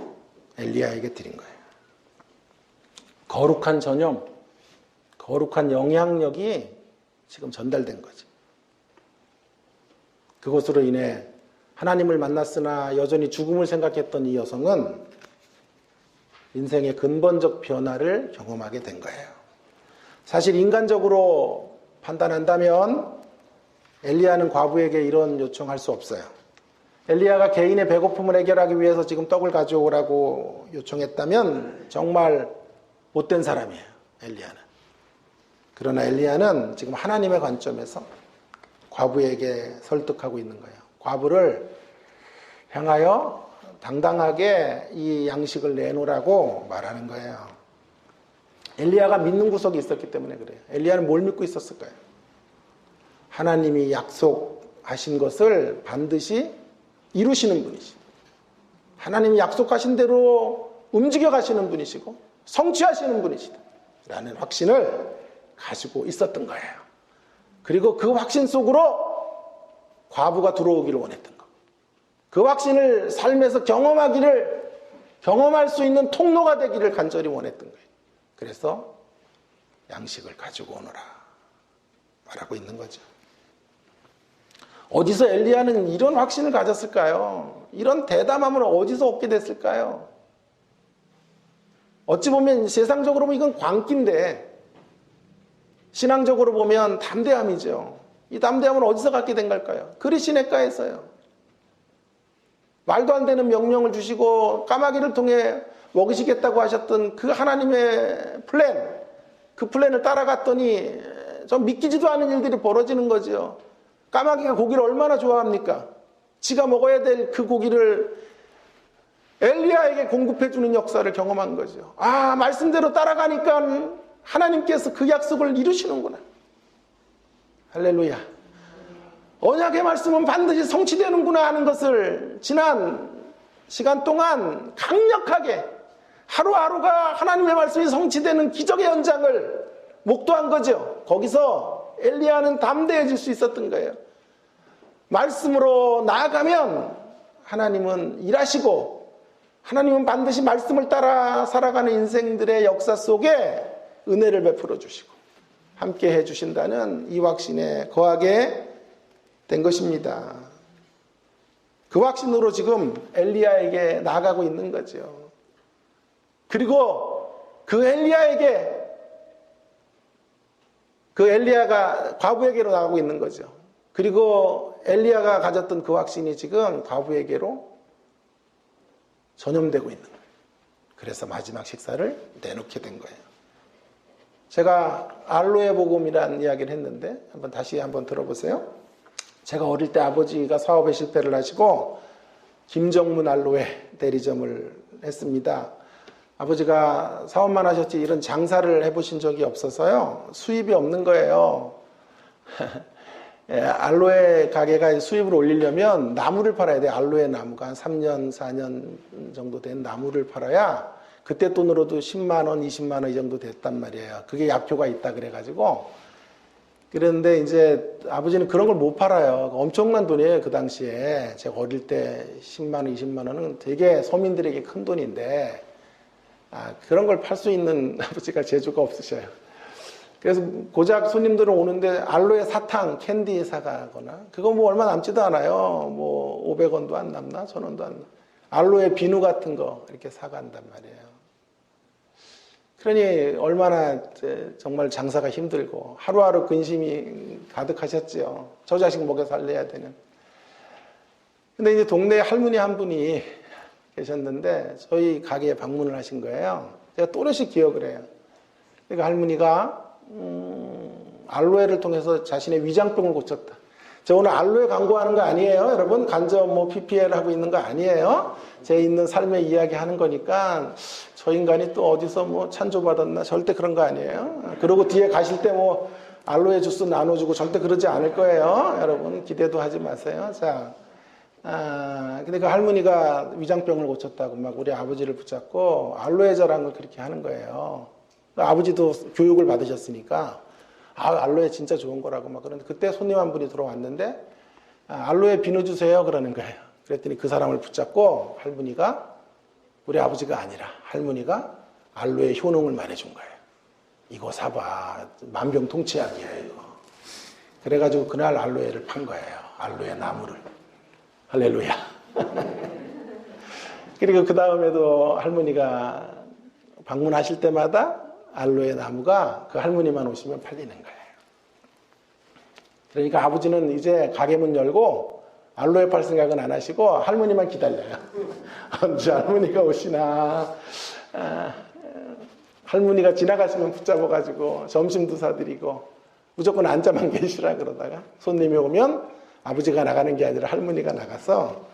엘리야에게 드린 거예요. 거룩한 전염, 거룩한 영향력이 지금 전달된 거죠. 그것으로 인해 하나님을 만났으나 여전히 죽음을 생각했던 이 여성은 인생의 근본적 변화를 경험하게 된 거예요. 사실 인간적으로 판단한다면 엘리야는 과부에게 이런 요청할 수 없어요. 엘리야가 개인의 배고픔을 해결하기 위해서 지금 떡을 가져오라고 요청했다면 정말 못된 사람이에요, 엘리야는. 그러나 엘리야는 지금 하나님의 관점에서 과부에게 설득하고 있는 거예요. 과부를 향하여 당당하게 이 양식을 내놓으라고 말하는 거예요. 엘리야가 믿는 구석이 있었기 때문에 그래요. 엘리야는 뭘 믿고 있었을까요? 하나님이 약속하신 것을 반드시 이루시는 분이시고, 하나님이 약속하신 대로 움직여 가시는 분이시고 성취하시는 분이시다 라는 확신을 가지고 있었던 거예요. 그리고 그 확신 속으로 과부가 들어오기를 원했던 거. 그 확신을 삶에서 경험할 수 있는 통로가 되기를 간절히 원했던 거예요. 그래서 양식을 가지고 오너라 말하고 있는 거죠. 어디서 엘리야는 이런 확신을 가졌을까요? 이런 대담함을 어디서 얻게 됐을까요? 어찌 보면 세상적으로 보면 이건 광기인데 신앙적으로 보면 담대함이죠. 이 담대함은 어디서 갖게 된 걸까요? 그리시네가에서요. 말도 안 되는 명령을 주시고 까마귀를 통해 먹이시겠다고 하셨던 그 하나님의 플랜, 그 플랜을 따라갔더니 좀 믿기지도 않은 일들이 벌어지는 거죠. 까마귀가 고기를 얼마나 좋아합니까? 지가 먹어야 될 그 고기를 엘리야에게 공급해주는 역사를 경험한 거죠. 아, 말씀대로 따라가니까 하나님께서 그 약속을 이루시는구나. 할렐루야. 언약의 말씀은 반드시 성취되는구나 하는 것을 지난 시간 동안 강력하게 하루하루가 하나님의 말씀이 성취되는 기적의 현장을 목도한 거죠. 거기서 엘리야는 담대해질 수 있었던 거예요. 말씀으로 나아가면 하나님은 일하시고 하나님은 반드시 말씀을 따라 살아가는 인생들의 역사 속에 은혜를 베풀어 주시고 함께 해주신다는 이 확신에 거하게 된 것입니다. 그 확신으로 지금 엘리야에게 나아가고 있는 거죠. 그리고 그 엘리야가 과부에게로 나가고 있는 거죠. 그리고 엘리야가 가졌던 그 확신이 지금 과부에게로 전염되고 있는 거예요. 그래서 마지막 식사를 내놓게 된 거예요. 제가 알로에 복음이라는 이야기를 했는데 다시 한번 들어보세요. 제가 어릴 때 아버지가 사업에 실패를 하시고 김정문 알로에 대리점을 했습니다. 아버지가 사업만 하셨지 이런 장사를 해보신 적이 없어서요. 수입이 없는 거예요. 알로에 가게가 수입을 올리려면 나무를 팔아야 돼요. 알로에 나무가 한 3년, 4년 정도 된 나무를 팔아야 그때 돈으로도 10만 원, 20만 원 이 정도 됐단 말이에요. 그게 약효가 있다 그래가지고. 그런데 이제 아버지는 그런 걸 못 팔아요. 엄청난 돈이에요. 그 당시에. 제가 어릴 때 10만 원, 20만 원은 되게 서민들에게 큰 돈인데 그런 걸 팔 수 있는 아버지가 재주가 없으셔요. 그래서 고작 손님들은 오는데 알로에 사탕, 캔디 사가거나 그거 뭐 얼마 남지도 않아요. 뭐 500원도 안 남나? 1000원도 안 나. 알로에 비누 같은 거 이렇게 사간단 말이에요. 그러니 얼마나 정말 장사가 힘들고 하루하루 근심이 가득하셨죠. 저 자식 먹여 살려야 되는. 근데 이제 동네에 할머니 한 분이 계셨는데 저희 가게에 방문을 하신 거예요. 제가 또렷이 기억을 해요. 그러니까 할머니가 알로에를 통해서 자신의 위장병을 고쳤다. 저 오늘 알로에 광고하는 거 아니에요. 여러분 간접 뭐 PPL 하고 있는 거 아니에요. 제 있는 삶의 이야기 하는 거니까 저 인간이 또 어디서 뭐 찬조받았나 절대 그런 거 아니에요. 그리고 뒤에 가실 때 뭐 알로에 주스 나눠주고 절대 그러지 않을 거예요. 여러분 기대도 하지 마세요. 자, 근데 그 할머니가 위장병을 고쳤다고 막 우리 아버지를 붙잡고 알로에 절한 걸 그렇게 하는 거예요. 아버지도 교육을 받으셨으니까 알로에 진짜 좋은 거라고 막 그러는데 그때 손님 한 분이 들어왔는데 알로에 비누 주세요 그러는 거예요. 그랬더니 그 사람을 붙잡고 할머니가 우리 아버지가 아니라 할머니가 알로에 효능을 말해준 거예요. 이거 사봐. 만병통치약이야 이거. 그래가지고 그날 알로에를 판 거예요. 알로에 나무를. 할렐루야. 그리고 그 다음에도 할머니가 방문하실 때마다 알로에 나무가 그 할머니만 오시면 팔리는 거예요. 그러니까 아버지는 이제 가게 문 열고 알로에 팔 생각은 안 하시고 할머니만 기다려요. 언제 할머니가 오시나. 할머니가 지나가시면 붙잡아가지고 점심도 사드리고 무조건 앉아만 계시라 그러다가 손님이 오면 아버지가 나가는 게 아니라 할머니가 나가서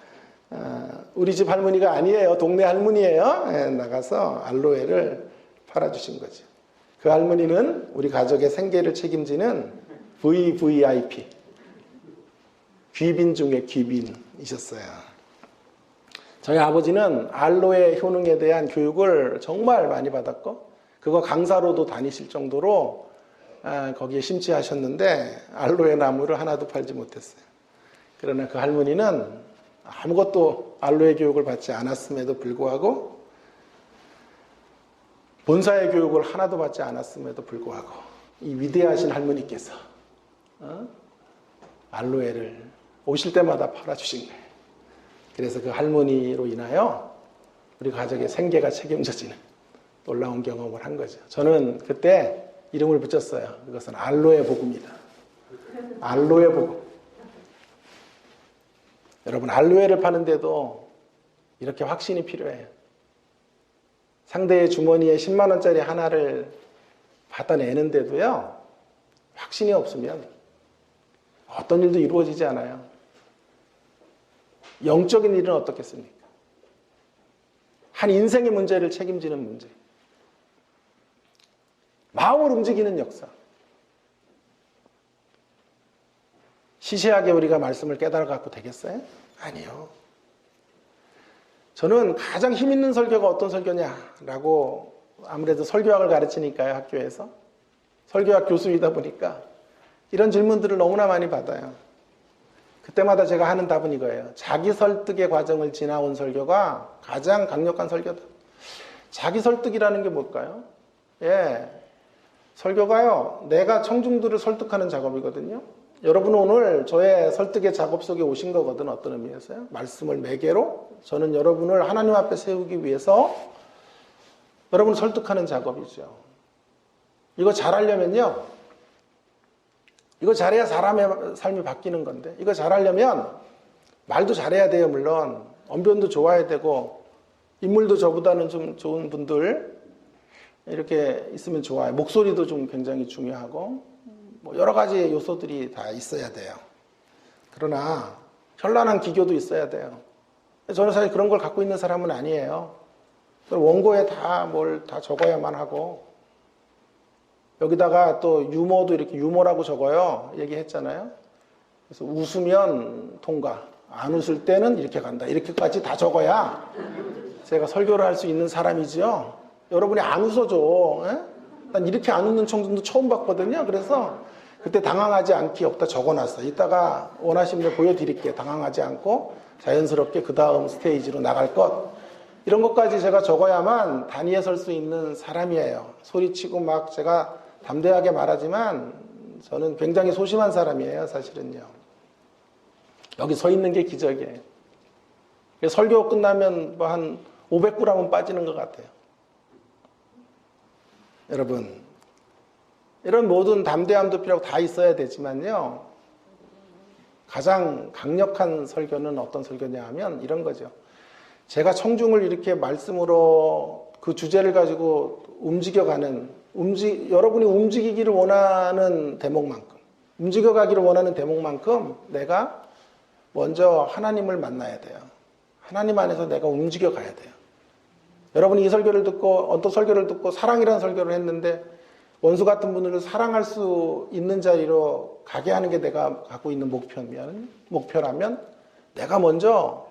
우리 집 할머니가 아니에요. 동네 할머니예요. 나가서 알로에를 팔아주신 거죠. 그 할머니는 우리 가족의 생계를 책임지는 VVIP, 귀빈 중에 귀빈이셨어요. 저희 아버지는 알로에 효능에 대한 교육을 정말 많이 받았고 그거 강사로도 다니실 정도로 거기에 심취하셨는데 알로에 나무를 하나도 팔지 못했어요. 그러나 그 할머니는 아무것도 알로에 교육을 받지 않았음에도 불구하고 본사의 교육을 하나도 받지 않았음에도 불구하고 이 위대하신 할머니께서 알로에를 오실 때마다 팔아주신 거예요. 그래서 그 할머니로 인하여 우리 가족의 생계가 책임져지는 놀라운 경험을 한 거죠. 저는 그때 이름을 붙였어요. 그것은 알로에 복음이다. 알로에 복음. 여러분 알로에를 파는데도 이렇게 확신이 필요해요. 상대의 주머니에 10만 원짜리 하나를 받아내는데도요. 확신이 없으면 어떤 일도 이루어지지 않아요. 영적인 일은 어떻겠습니까? 한 인생의 문제를 책임지는 문제. 마음을 움직이는 역사. 시시하게 우리가 말씀을 깨달아 갖고 되겠어요? 아니요. 저는 가장 힘 있는 설교가 어떤 설교냐라고 아무래도 설교학을 가르치니까요, 학교에서. 설교학 교수이다 보니까 이런 질문들을 너무나 많이 받아요. 그때마다 제가 하는 답은 이거예요. 자기 설득의 과정을 지나온 설교가 가장 강력한 설교다. 자기 설득이라는 게 뭘까요? 설교가요, 내가 청중들을 설득하는 작업이거든요. 여러분은 오늘 저의 설득의 작업 속에 오신 거거든. 어떤 의미에서요? 말씀을 매개로 저는 여러분을 하나님 앞에 세우기 위해서 여러분을 설득하는 작업이죠. 이거 잘하려면요, 이거 잘해야 사람의 삶이 바뀌는 건데, 이거 잘하려면 말도 잘해야 돼요. 물론 언변도 좋아야 되고 인물도 저보다는 좀 좋은 분들 이렇게 있으면 좋아요. 목소리도 좀 굉장히 중요하고 뭐 여러 가지 요소들이 다 있어야 돼요. 그러나 현란한 기교도 있어야 돼요. 저는 사실 그런 걸 갖고 있는 사람은 아니에요. 원고에 다 적어야만 하고 여기다가 또 유머도 이렇게 유머라고 적어요. 얘기했잖아요. 그래서 웃으면 통과, 안 웃을 때는 이렇게 간다. 이렇게까지 다 적어야 제가 설교를 할 수 있는 사람이지요. 여러분이 안 웃어줘. 난 이렇게 안 웃는 청중도 처음 봤거든요. 그래서 그때 당황하지 않기 없다 적어놨어. 이따가 원하시는 걸 보여드릴게요. 당황하지 않고 자연스럽게 그 다음 스테이지로 나갈 것. 이런 것까지 제가 적어야만 단위에 설 수 있는 사람이에요. 소리치고 막 제가 담대하게 말하지만 저는 굉장히 소심한 사람이에요. 사실은요. 여기 서 있는 게 기적이에요. 설교 끝나면 뭐 한 500g은 빠지는 것 같아요. 여러분, 이런 모든 담대함도 필요하고 다 있어야 되지만요, 가장 강력한 설교는 어떤 설교냐 하면 이런 거죠. 제가 청중을 이렇게 말씀으로 그 주제를 가지고 움직여가는, 여러분이 움직이기를 원하는 대목만큼, 움직여가기를 원하는 대목만큼 내가 먼저 하나님을 만나야 돼요. 하나님 안에서 내가 움직여가야 돼요. 여러분이 이 설교를 듣고, 어떤 설교를 듣고 사랑이라는 설교를 했는데 원수 같은 분을 사랑할 수 있는 자리로 가게 하는 게 내가 갖고 있는 목표라면 내가 먼저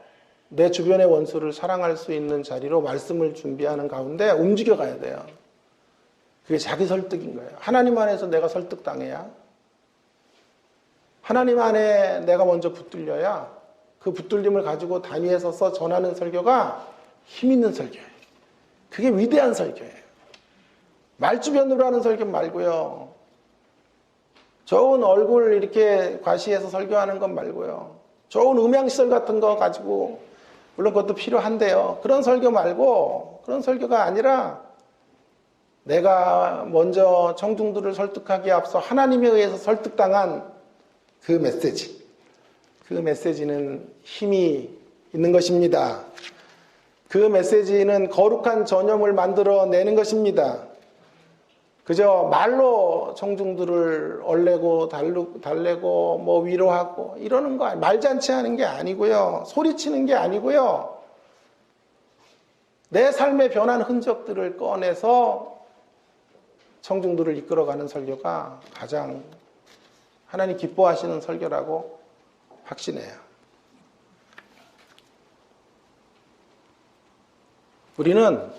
내 주변의 원수를 사랑할 수 있는 자리로 말씀을 준비하는 가운데 움직여가야 돼요. 그게 자기 설득인 거예요. 하나님 안에서 내가 설득당해야, 하나님 안에 내가 먼저 붙들려야 그 붙들림을 가지고 단위에 서서 전하는 설교가 힘 있는 설교예요. 그게 위대한 설교예요. 말주변으로 하는 설교 말고요. 좋은 얼굴 이렇게 과시해서 설교하는 것 말고요. 좋은 음향시설 같은 거 가지고, 물론 그것도 필요한데요. 그런 설교 말고, 그런 설교가 아니라 내가 먼저 청중들을 설득하기에 앞서 하나님에 의해서 설득당한 그 메시지. 그 메시지는 힘이 있는 것입니다. 그 메시지는 거룩한 전염을 만들어내는 것입니다. 그저 말로 청중들을 얼레고 달래고 뭐 위로하고 이러는 거 말잔치 하는 게 아니고요. 소리치는 게 아니고요. 내 삶의 변한 흔적들을 꺼내서 청중들을 이끌어가는 설교가 가장 하나님 기뻐하시는 설교라고 확신해요. 우리는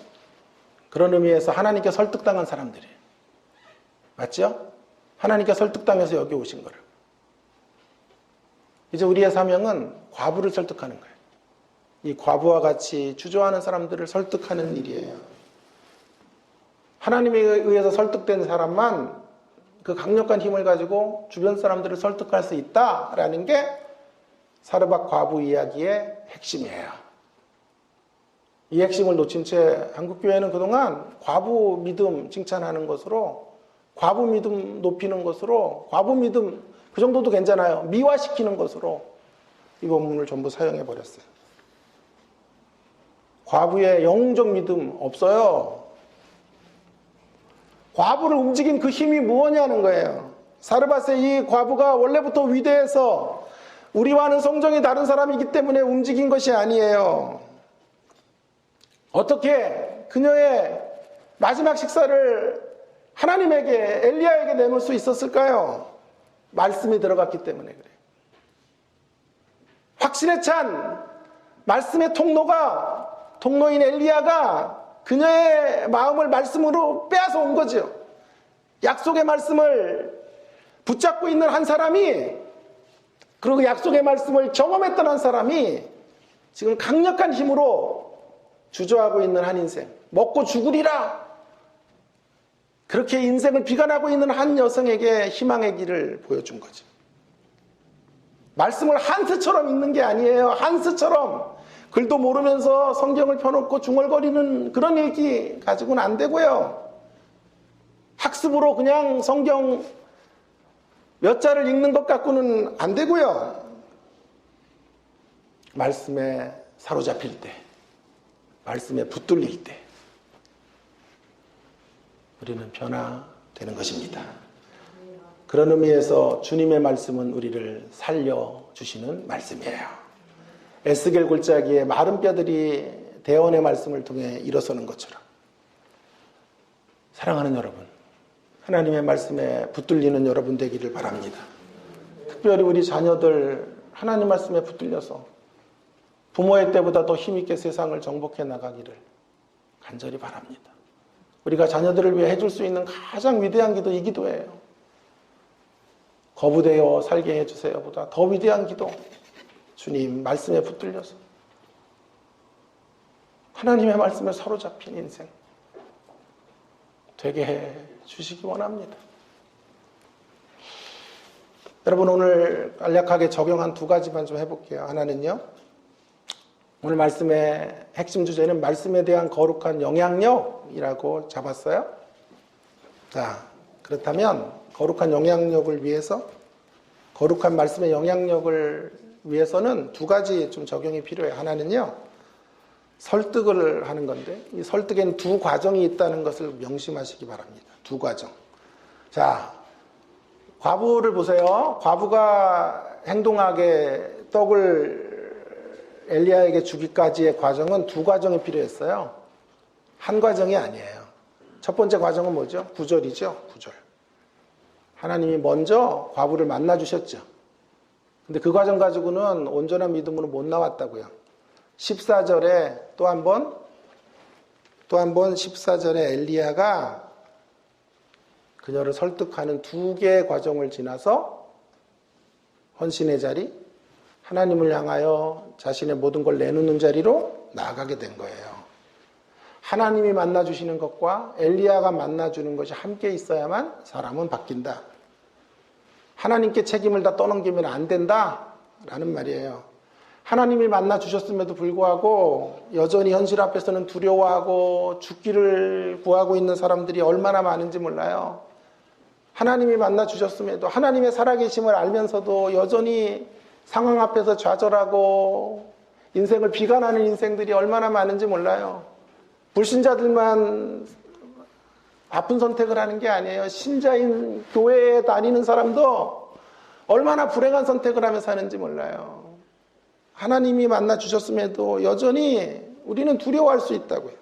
그런 의미에서 하나님께 설득당한 사람들이에요. 맞죠? 하나님께 설득당해서 여기 오신 거를. 이제 우리의 사명은 과부를 설득하는 거예요. 이 과부와 같이 주저하는 사람들을 설득하는 일이에요. 하나님에 의해서 설득된 사람만 그 강력한 힘을 가지고 주변 사람들을 설득할 수 있다라는 게 사르밧 과부 이야기의 핵심이에요. 이 핵심을 놓친 채 한국교회는 그동안 과부 믿음 칭찬하는 것으로, 과부 믿음 높이는 것으로, 과부 믿음 그 정도도 괜찮아요. 미화시키는 것으로 이 본문을 전부 사용해버렸어요. 과부의 영웅적 믿음 없어요. 과부를 움직인 그 힘이 무엇냐는 거예요. 사르밧의 이 과부가 원래부터 위대해서 우리와는 성정이 다른 사람이기 때문에 움직인 것이 아니에요. 어떻게 그녀의 마지막 식사를 하나님에게, 엘리야에게 내놓을 수 있었을까요? 말씀이 들어갔기 때문에 그래요. 확신에 찬 말씀의 통로인 엘리야가 그녀의 마음을 말씀으로 빼앗아 온 거죠. 약속의 말씀을 붙잡고 있는 한 사람이, 그리고 약속의 말씀을 경험했던 한 사람이 지금 강력한 힘으로 주저하고 있는 한 인생, 먹고 죽으리라, 그렇게 인생을 비관하고 있는 한 여성에게 희망의 길을 보여준 거죠. 말씀을 한스처럼 읽는 게 아니에요. 한스처럼 글도 모르면서 성경을 펴놓고 중얼거리는 그런 읽기 가지고는 안 되고요. 학습으로 그냥 성경 몇 자를 읽는 것 갖고는 안 되고요. 말씀에 사로잡힐 때, 말씀에 붙들릴 때 우리는 변화되는 것입니다. 그런 의미에서 주님의 말씀은 우리를 살려주시는 말씀이에요. 에스겔 골짜기에 마른 뼈들이 대언의 말씀을 통해 일어서는 것처럼, 사랑하는 여러분, 하나님의 말씀에 붙들리는 여러분 되기를 바랍니다. 특별히 우리 자녀들 하나님 말씀에 붙들려서 부모의 때보다 더 힘있게 세상을 정복해 나가기를 간절히 바랍니다. 우리가 자녀들을 위해 해줄 수 있는 가장 위대한 기도, 이 기도예요. 거부되어 살게 해주세요 보다 더 위대한 기도, 주님 말씀에 붙들려서 하나님의 말씀에 사로잡힌 인생 되게 해 주시기 원합니다. 여러분, 오늘 간략하게 적용한 두 가지만 좀 해볼게요. 하나는요, 오늘 말씀의 핵심 주제는 말씀에 대한 거룩한 영향력이라고 잡았어요. 자, 그렇다면 거룩한 영향력을 위해서, 거룩한 말씀의 영향력을 위해서는 두 가지 좀 적용이 필요해요. 하나는요, 설득을 하는 건데, 이 설득에는 두 과정이 있다는 것을 명심하시기 바랍니다. 두 과정. 자, 과부를 보세요. 과부가 행동하게 떡을 엘리야에게 주기까지의 과정은 두 과정이 필요했어요. 한 과정이 아니에요. 첫 번째 과정은 뭐죠? 구절이죠. 구절. 하나님이 먼저 과부를 만나주셨죠. 근데 그 과정 가지고는 온전한 믿음으로 못 나왔다고요. 14절에 또 한 번 14절에 엘리야가 그녀를 설득하는 두 개의 과정을 지나서 헌신의 자리, 하나님을 향하여 자신의 모든 걸 내놓는 자리로 나아가게 된 거예요. 하나님이 만나주시는 것과 엘리야가 만나주는 것이 함께 있어야만 사람은 바뀐다. 하나님께 책임을 다 떠넘기면 안 된다 라는 말이에요. 하나님이 만나주셨음에도 불구하고 여전히 현실 앞에서는 두려워하고 죽기를 구하고 있는 사람들이 얼마나 많은지 몰라요. 하나님이 만나주셨음에도, 하나님의 살아계심을 알면서도 여전히 상황 앞에서 좌절하고 인생을 비관하는 인생들이 얼마나 많은지 몰라요. 불신자들만 아픈 선택을 하는 게 아니에요. 신자인 교회에 다니는 사람도 얼마나 불행한 선택을 하며 사는지 몰라요. 하나님이 만나주셨음에도 여전히 우리는 두려워할 수 있다고요.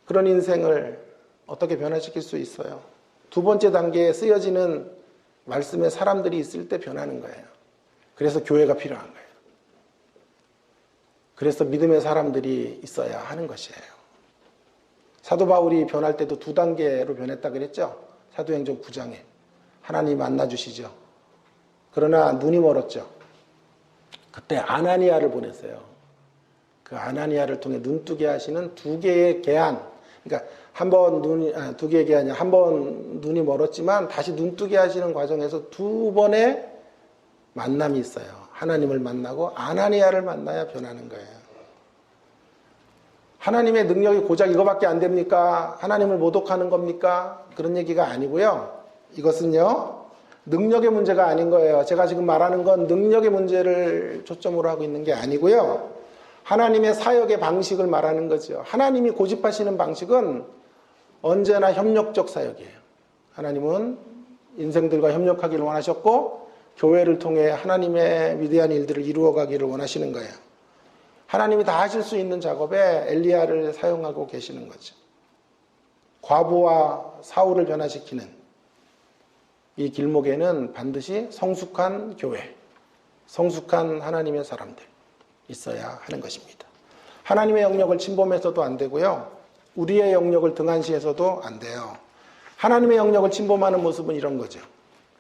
그런 인생을 어떻게 변화시킬 수 있어요? 두 번째 단계에 쓰여지는 말씀에 사람들이 있을 때 변하는 거예요. 그래서 교회가 필요한 거예요. 그래서 믿음의 사람들이 있어야 하는 것이에요. 사도 바울이 변할 때도 두 단계로 변했다 그랬죠? 사도행전 9장에. 하나님 만나주시죠. 그러나 눈이 멀었죠. 그때 아나니아를 보냈어요. 그 아나니아를 통해 눈뜨게 하시는 두 개의 계한. 그러니까 두 개의 계한이 한 번 눈이 멀었지만 다시 눈뜨게 하시는 과정에서 두 번의 만남이 있어요. 하나님을 만나고 아나니아를 만나야 변하는 거예요. 하나님의 능력이 고작 이거밖에 안 됩니까? 하나님을 모독하는 겁니까? 그런 얘기가 아니고요. 이것은요, 능력의 문제가 아닌 거예요. 제가 지금 말하는 건 능력의 문제를 초점으로 하고 있는 게 아니고요. 하나님의 사역의 방식을 말하는 거죠. 하나님이 고집하시는 방식은 언제나 협력적 사역이에요. 하나님은 인생들과 협력하기를 원하셨고 교회를 통해 하나님의 위대한 일들을 이루어가기를 원하시는 거예요. 하나님이 다 하실 수 있는 작업에 엘리야를 사용하고 계시는 거죠. 과부와 사울을 변화시키는 이 길목에는 반드시 성숙한 교회, 성숙한 하나님의 사람들 있어야 하는 것입니다. 하나님의 영역을 침범해서도 안 되고요. 우리의 영역을 등한시해서도 안 돼요. 하나님의 영역을 침범하는 모습은 이런 거죠.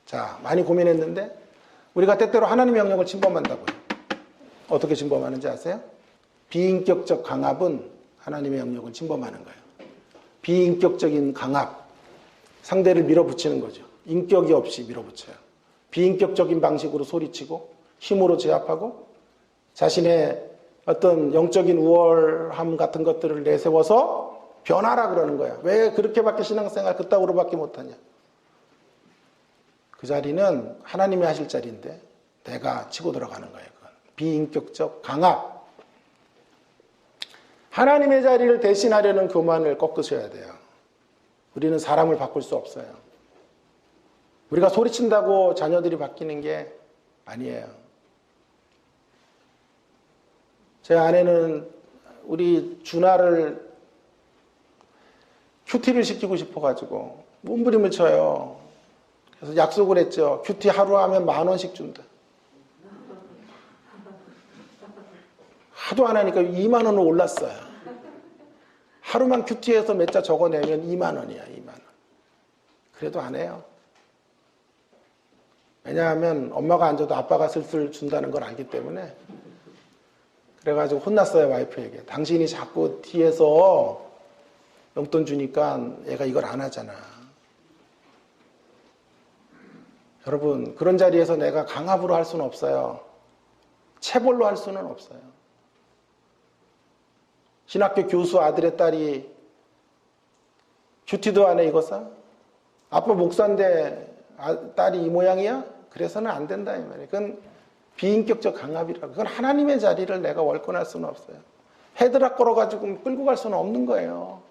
자, 많이 고민했는데 우리가 때때로 하나님의 영역을 침범한다고요. 어떻게 침범하는지 아세요? 비인격적 강압은 하나님의 영역을 침범하는 거예요. 비인격적인 강압, 상대를 밀어붙이는 거죠. 인격이 없이 밀어붙여요. 비인격적인 방식으로 소리치고 힘으로 제압하고 자신의 어떤 영적인 우월함 같은 것들을 내세워서 변하라 그러는 거야. 왜 그렇게밖에 신앙생활 그따구로밖에 못하냐. 그 자리는 하나님이 하실 자리인데 내가 치고 들어가는 거예요. 그건. 비인격적 강압. 하나님의 자리를 대신하려는 교만을 꺾으셔야 돼요. 우리는 사람을 바꿀 수 없어요. 우리가 소리친다고 자녀들이 바뀌는 게 아니에요. 제 아내는 우리 준하를 큐티를 시키고 싶어가지고 몸부림을 쳐요. 그래서 약속을 했죠. 큐티 하루 하면 10,000원씩 준다. 하도 안 하니까 20,000원으로 올랐어요. 하루만 큐티해서 몇 자 적어내면 20,000원이야. 20,000원. 그래도 안 해요. 왜냐하면 엄마가 안 줘도 아빠가 슬슬 준다는 걸 알기 때문에. 그래가지고 혼났어요, 와이프에게. 당신이 자꾸 뒤에서 용돈 주니까 얘가 이걸 안 하잖아. 여러분, 그런 자리에서 내가 강압으로 할 수는 없어요. 체벌로 할 수는 없어요. 신학교 교수 아들의 딸이 큐티도 안 해, 이거 사? 아빠 목사인데 딸이 이 모양이야? 그래서는 안 된다, 이 말이에요. 그건 비인격적 강압이라고. 그건 하나님의 자리를 내가 월권할 수는 없어요. 헤드락 걸어가지고 끌고 갈 수는 없는 거예요.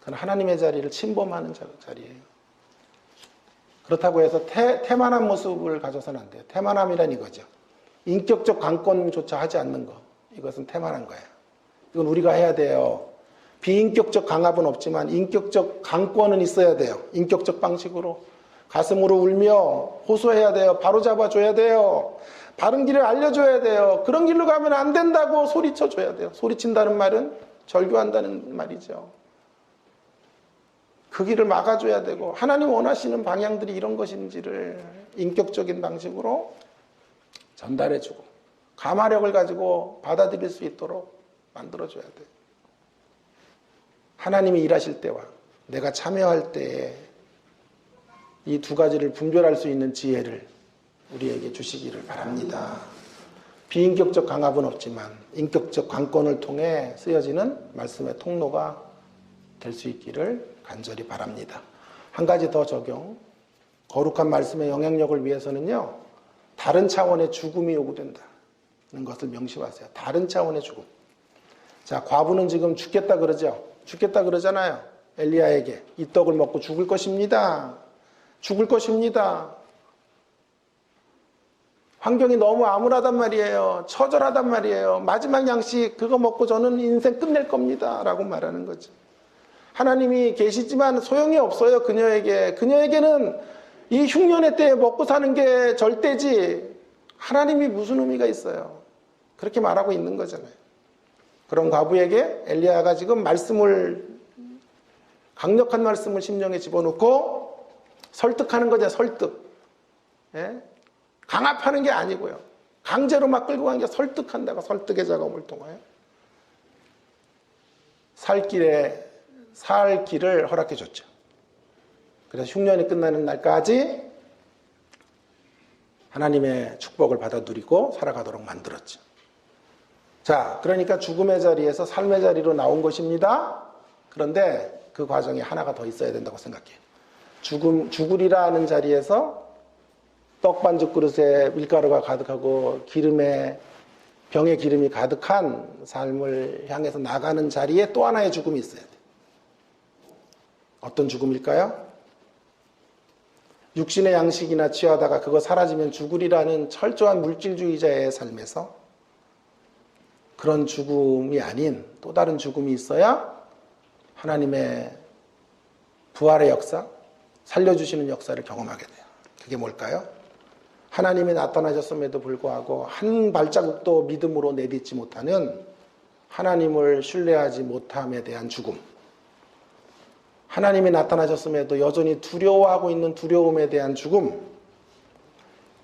그건 하나님의 자리를 침범하는 자리예요. 그렇다고 해서 태만한 모습을 가져서는 안 돼요. 태만함이란 이거죠. 인격적 강권조차 하지 않는 거. 이것은 태만한 거예요. 이건 우리가 해야 돼요. 비인격적 강압은 없지만 인격적 강권은 있어야 돼요. 인격적 방식으로. 가슴으로 울며 호소해야 돼요. 바로잡아줘야 돼요. 바른 길을 알려줘야 돼요. 그런 길로 가면 안 된다고 소리쳐줘야 돼요. 소리친다는 말은 절교한다는 말이죠. 그 길을 막아줘야 되고 하나님 원하시는 방향들이 이런 것인지를 인격적인 방식으로 전달해주고 감화력을 가지고 받아들일 수 있도록 만들어줘야 돼요. 하나님이 일하실 때와 내가 참여할 때에 이 두 가지를 분별할 수 있는 지혜를 우리에게 주시기를 바랍니다. 비인격적 강압은 없지만 인격적 관건을 통해 쓰여지는 말씀의 통로가 될 수 있기를 간절히 바랍니다. 한 가지 더 적용. 거룩한 말씀의 영향력을 위해서는요, 다른 차원의 죽음이 요구된다는 것을 명심하세요. 다른 차원의 죽음. 자, 과부는 지금 죽겠다 그러죠? 죽겠다 그러잖아요. 엘리야에게. 이 떡을 먹고 죽을 것입니다. 죽을 것입니다. 환경이 너무 암울하단 말이에요. 처절하단 말이에요. 마지막 양식 그거 먹고 저는 인생 끝낼 겁니다. 라고 말하는 거죠. 하나님이 계시지만 소용이 없어요. 그녀에게는 이 흉년의 때에 먹고 사는 게 절대지 하나님이 무슨 의미가 있어요. 그렇게 말하고 있는 거잖아요. 그런 과부에게 엘리야가 지금 강력한 말씀을 심령에 집어넣고 설득하는 거죠. 설득. 예? 강압하는 게 아니고요. 강제로 막 끌고 가는 게 설득한다고. 설득의 작업을 통하여 살 길을 허락해 줬죠. 그래서 흉년이 끝나는 날까지 하나님의 축복을 받아 누리고 살아가도록 만들었죠. 자, 그러니까 죽음의 자리에서 삶의 자리로 나온 것입니다. 그런데 그 과정에 하나가 더 있어야 된다고 생각해요. 죽으리라는 자리에서 떡반죽 그릇에 밀가루가 가득하고 병에 기름이 가득한 삶을 향해서 나가는 자리에 또 하나의 죽음이 있어야 돼요. 어떤 죽음일까요? 육신의 양식이나 취하다가 그거 사라지면 죽으리라는 철저한 물질주의자의 삶에서 그런 죽음이 아닌 또 다른 죽음이 있어야 하나님의 부활의 역사, 살려주시는 역사를 경험하게 돼요. 그게 뭘까요? 하나님이 나타나셨음에도 불구하고 한 발자국도 믿음으로 내딛지 못하는 하나님을 신뢰하지 못함에 대한 죽음. 하나님이 나타나셨음에도 여전히 두려워하고 있는 두려움에 대한 죽음.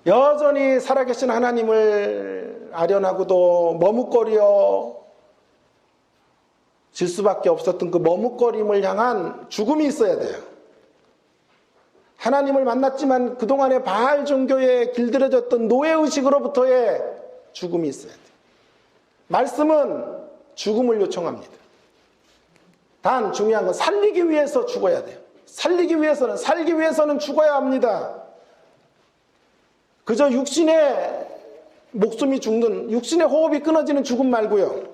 여전히 살아계신 하나님을 아련하고도 머뭇거려 질 수밖에 없었던 그 머뭇거림을 향한 죽음이 있어야 돼요. 하나님을 만났지만 그동안의 바알 종교에 길들여졌던 노예의식으로부터의 죽음이 있어야 돼요. 말씀은 죽음을 요청합니다. 단 중요한 건 살리기 위해서 죽어야 돼요. 살기 위해서는 죽어야 합니다. 그저 육신의 목숨이 죽는, 육신의 호흡이 끊어지는 죽음 말고요.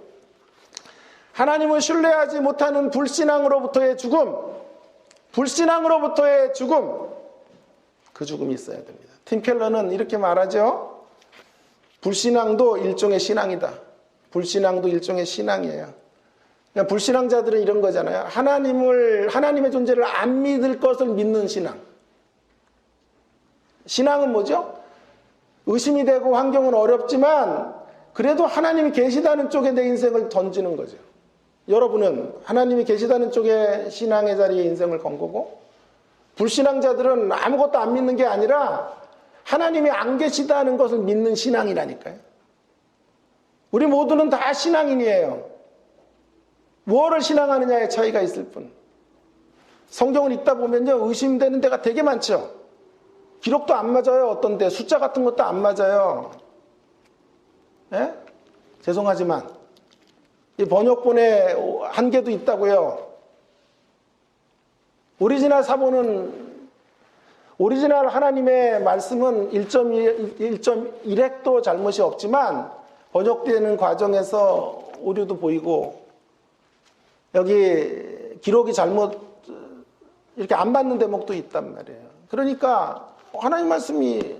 하나님을 신뢰하지 못하는 불신앙으로부터의 죽음, 그 죽음이 있어야 됩니다. 팀 켈러는 이렇게 말하죠. 불신앙도 일종의 신앙이다. 불신앙도 일종의 신앙이에요. 그러니까 불신앙자들은 이런 거잖아요. 하나님의 존재를 안 믿을 것을 믿는 신앙. 신앙은 뭐죠? 의심이 되고 환경은 어렵지만 그래도 하나님이 계시다는 쪽에 내 인생을 던지는 거죠. 여러분은 하나님이 계시다는 쪽에 신앙의 자리에 인생을 건 거고, 불신앙자들은 아무것도 안 믿는 게 아니라 하나님이 안 계시다는 것을 믿는 신앙이라니까요. 우리 모두는 다 신앙인이에요. 무엇을 신앙하느냐에 차이가 있을 뿐. 성경을 읽다 보면요, 의심되는 데가 되게 많죠. 기록도 안 맞아요. 어떤 데 숫자 같은 것도 안 맞아요. 예? 죄송하지만 이 번역본에 한계도 있다고요. 오리지널 하나님의 말씀은 1.1획도 잘못이 없지만 번역되는 과정에서 오류도 보이고 여기 기록이 잘못 이렇게 안 맞는 대목도 있단 말이에요. 그러니까 하나님 말씀이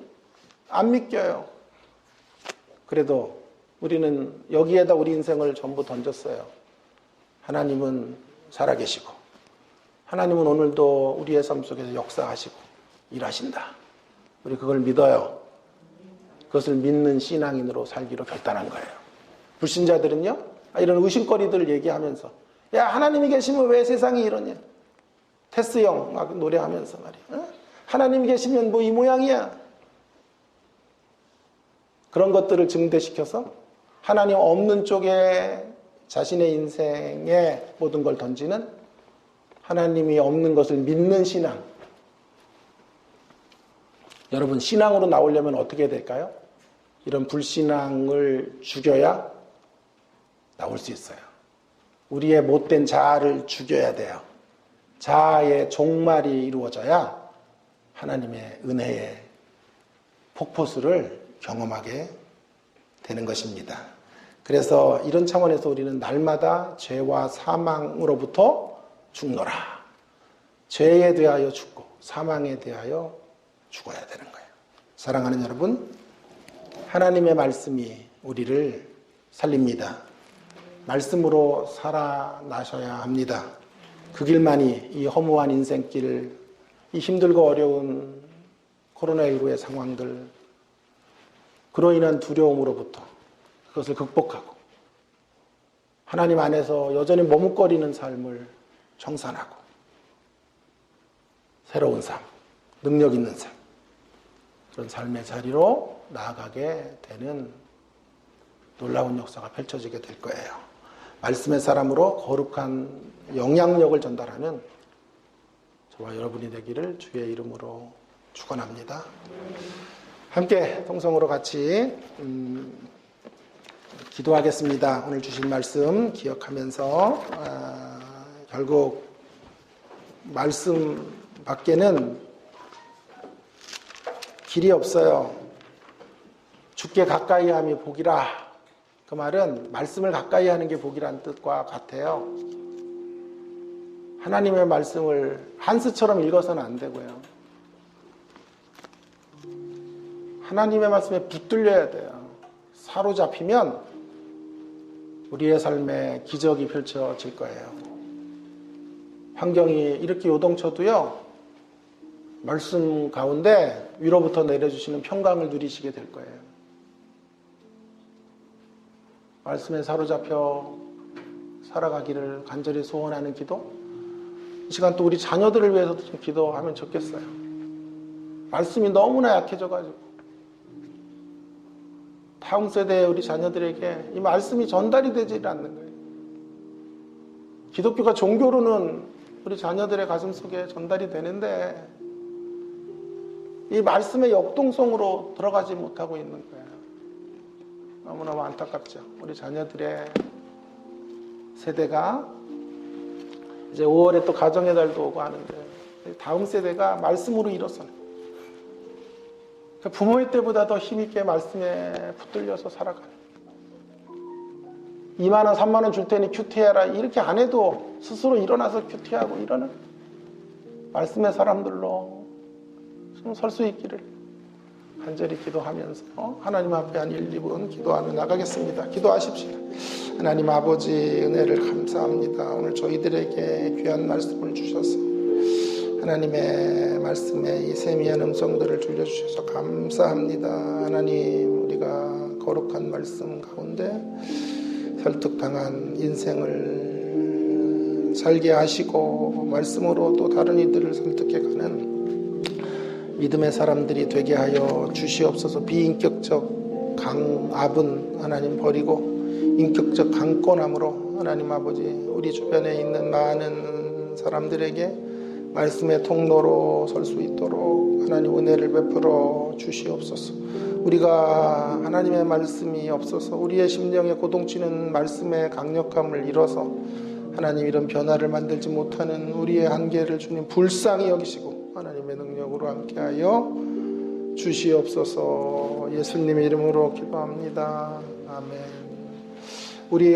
안 믿겨요. 그래도 우리는 여기에다 우리 인생을 전부 던졌어요. 하나님은 살아계시고 하나님은 오늘도 우리의 삶 속에서 역사하시고 일하신다. 우리 그걸 믿어요. 그것을 믿는 신앙인으로 살기로 결단한 거예요. 불신자들은요, 이런 의심거리들을 얘기하면서 야, 하나님이 계시면 왜 세상이 이러냐. 테스형 막 노래하면서 말이야. 하나님이 계시면 뭐 이 모양이야. 그런 것들을 증대시켜서 하나님 없는 쪽에 자신의 인생의 모든 걸 던지는 하나님이 없는 것을 믿는 신앙. 여러분, 신앙으로 나오려면 어떻게 될까요? 이런 불신앙을 죽여야 나올 수 있어요. 우리의 못된 자아를 죽여야 돼요. 자아의 종말이 이루어져야 하나님의 은혜의 폭포수를 경험하게 되는 것입니다. 그래서 이런 차원에서 우리는 날마다 죄와 사망으로부터 죽노라. 죄에 대하여 죽고 사망에 대하여 죽어야 되는 거예요. 사랑하는 여러분, 하나님의 말씀이 우리를 살립니다. 말씀으로 살아나셔야 합니다. 그 길만이 이 허무한 인생길, 이 힘들고 어려운 코로나19의 상황들, 그로 인한 두려움으로부터 그것을 극복하고 하나님 안에서 여전히 머뭇거리는 삶을 청산하고 새로운 삶, 능력 있는 삶, 그런 삶의 자리로 나아가게 되는 놀라운 역사가 펼쳐지게 될 거예요. 말씀의 사람으로 거룩한 영향력을 전달하는 저와 여러분이 되기를 주의 이름으로 축원합니다. 함께 통성으로 같이 기도하겠습니다. 오늘 주신 말씀 기억하면서 결국 말씀 밖에는 길이 없어요. 주께 가까이 함이 복이라. 그 말은 말씀을 가까이 하는 게 복이라는 뜻과 같아요. 하나님의 말씀을 한스처럼 읽어서는 안 되고요. 하나님의 말씀에 붙들려야 돼요. 사로잡히면 우리의 삶에 기적이 펼쳐질 거예요. 환경이 이렇게 요동쳐도요, 말씀 가운데 위로부터 내려주시는 평강을 누리시게 될 거예요. 말씀에 사로잡혀 살아가기를 간절히 소원하는 기도, 이 시간 또 우리 자녀들을 위해서도 좀 기도하면 좋겠어요. 말씀이 너무나 약해져가지고 다음 세대의 우리 자녀들에게 이 말씀이 전달이 되지 않는 거예요. 기독교가 종교로는 우리 자녀들의 가슴 속에 전달이 되는데 이 말씀의 역동성으로 들어가지 못하고 있는 거예요. 너무너무 안타깝죠. 우리 자녀들의 세대가 이제 5월에 또 가정의 달도 오고 하는데 다음 세대가 말씀으로 일어서는, 부모의 때보다 더 힘있게 말씀에 붙들려서 살아가는, 2만 원 3만 원 줄 테니 큐티해라 이렇게 안 해도 스스로 일어나서 큐티하고 이러는 말씀의 사람들로 좀 설 수 있기를 간절히 기도하면서 하나님 앞에 한 1, 2분 기도하며 나가겠습니다. 기도하십시다. 하나님 아버지, 은혜를 감사합니다. 오늘 저희들에게 귀한 말씀을 주셔서 하나님의 말씀에 이 세미한 음성들을 들려주셔서 감사합니다. 하나님, 우리가 거룩한 말씀 가운데 설득당한 인생을 살게 하시고 말씀으로 또 다른 이들을 설득해가는 믿음의 사람들이 되게 하여 주시옵소서. 비인격적 강압은 하나님 버리고 인격적 강권함으로 하나님 아버지, 우리 주변에 있는 많은 사람들에게 말씀의 통로로 설 수 있도록 하나님 은혜를 베풀어 주시옵소서. 우리가 하나님의 말씀이 없어서 우리의 심령에 고동치는 말씀의 강력함을 잃어서 하나님 이런 변화를 만들지 못하는 우리의 한계를 주님 불쌍히 여기시고 하나님의 능력으로 함께하여 주시옵소서. 예수님의 이름으로 기도합니다. 아멘. 우리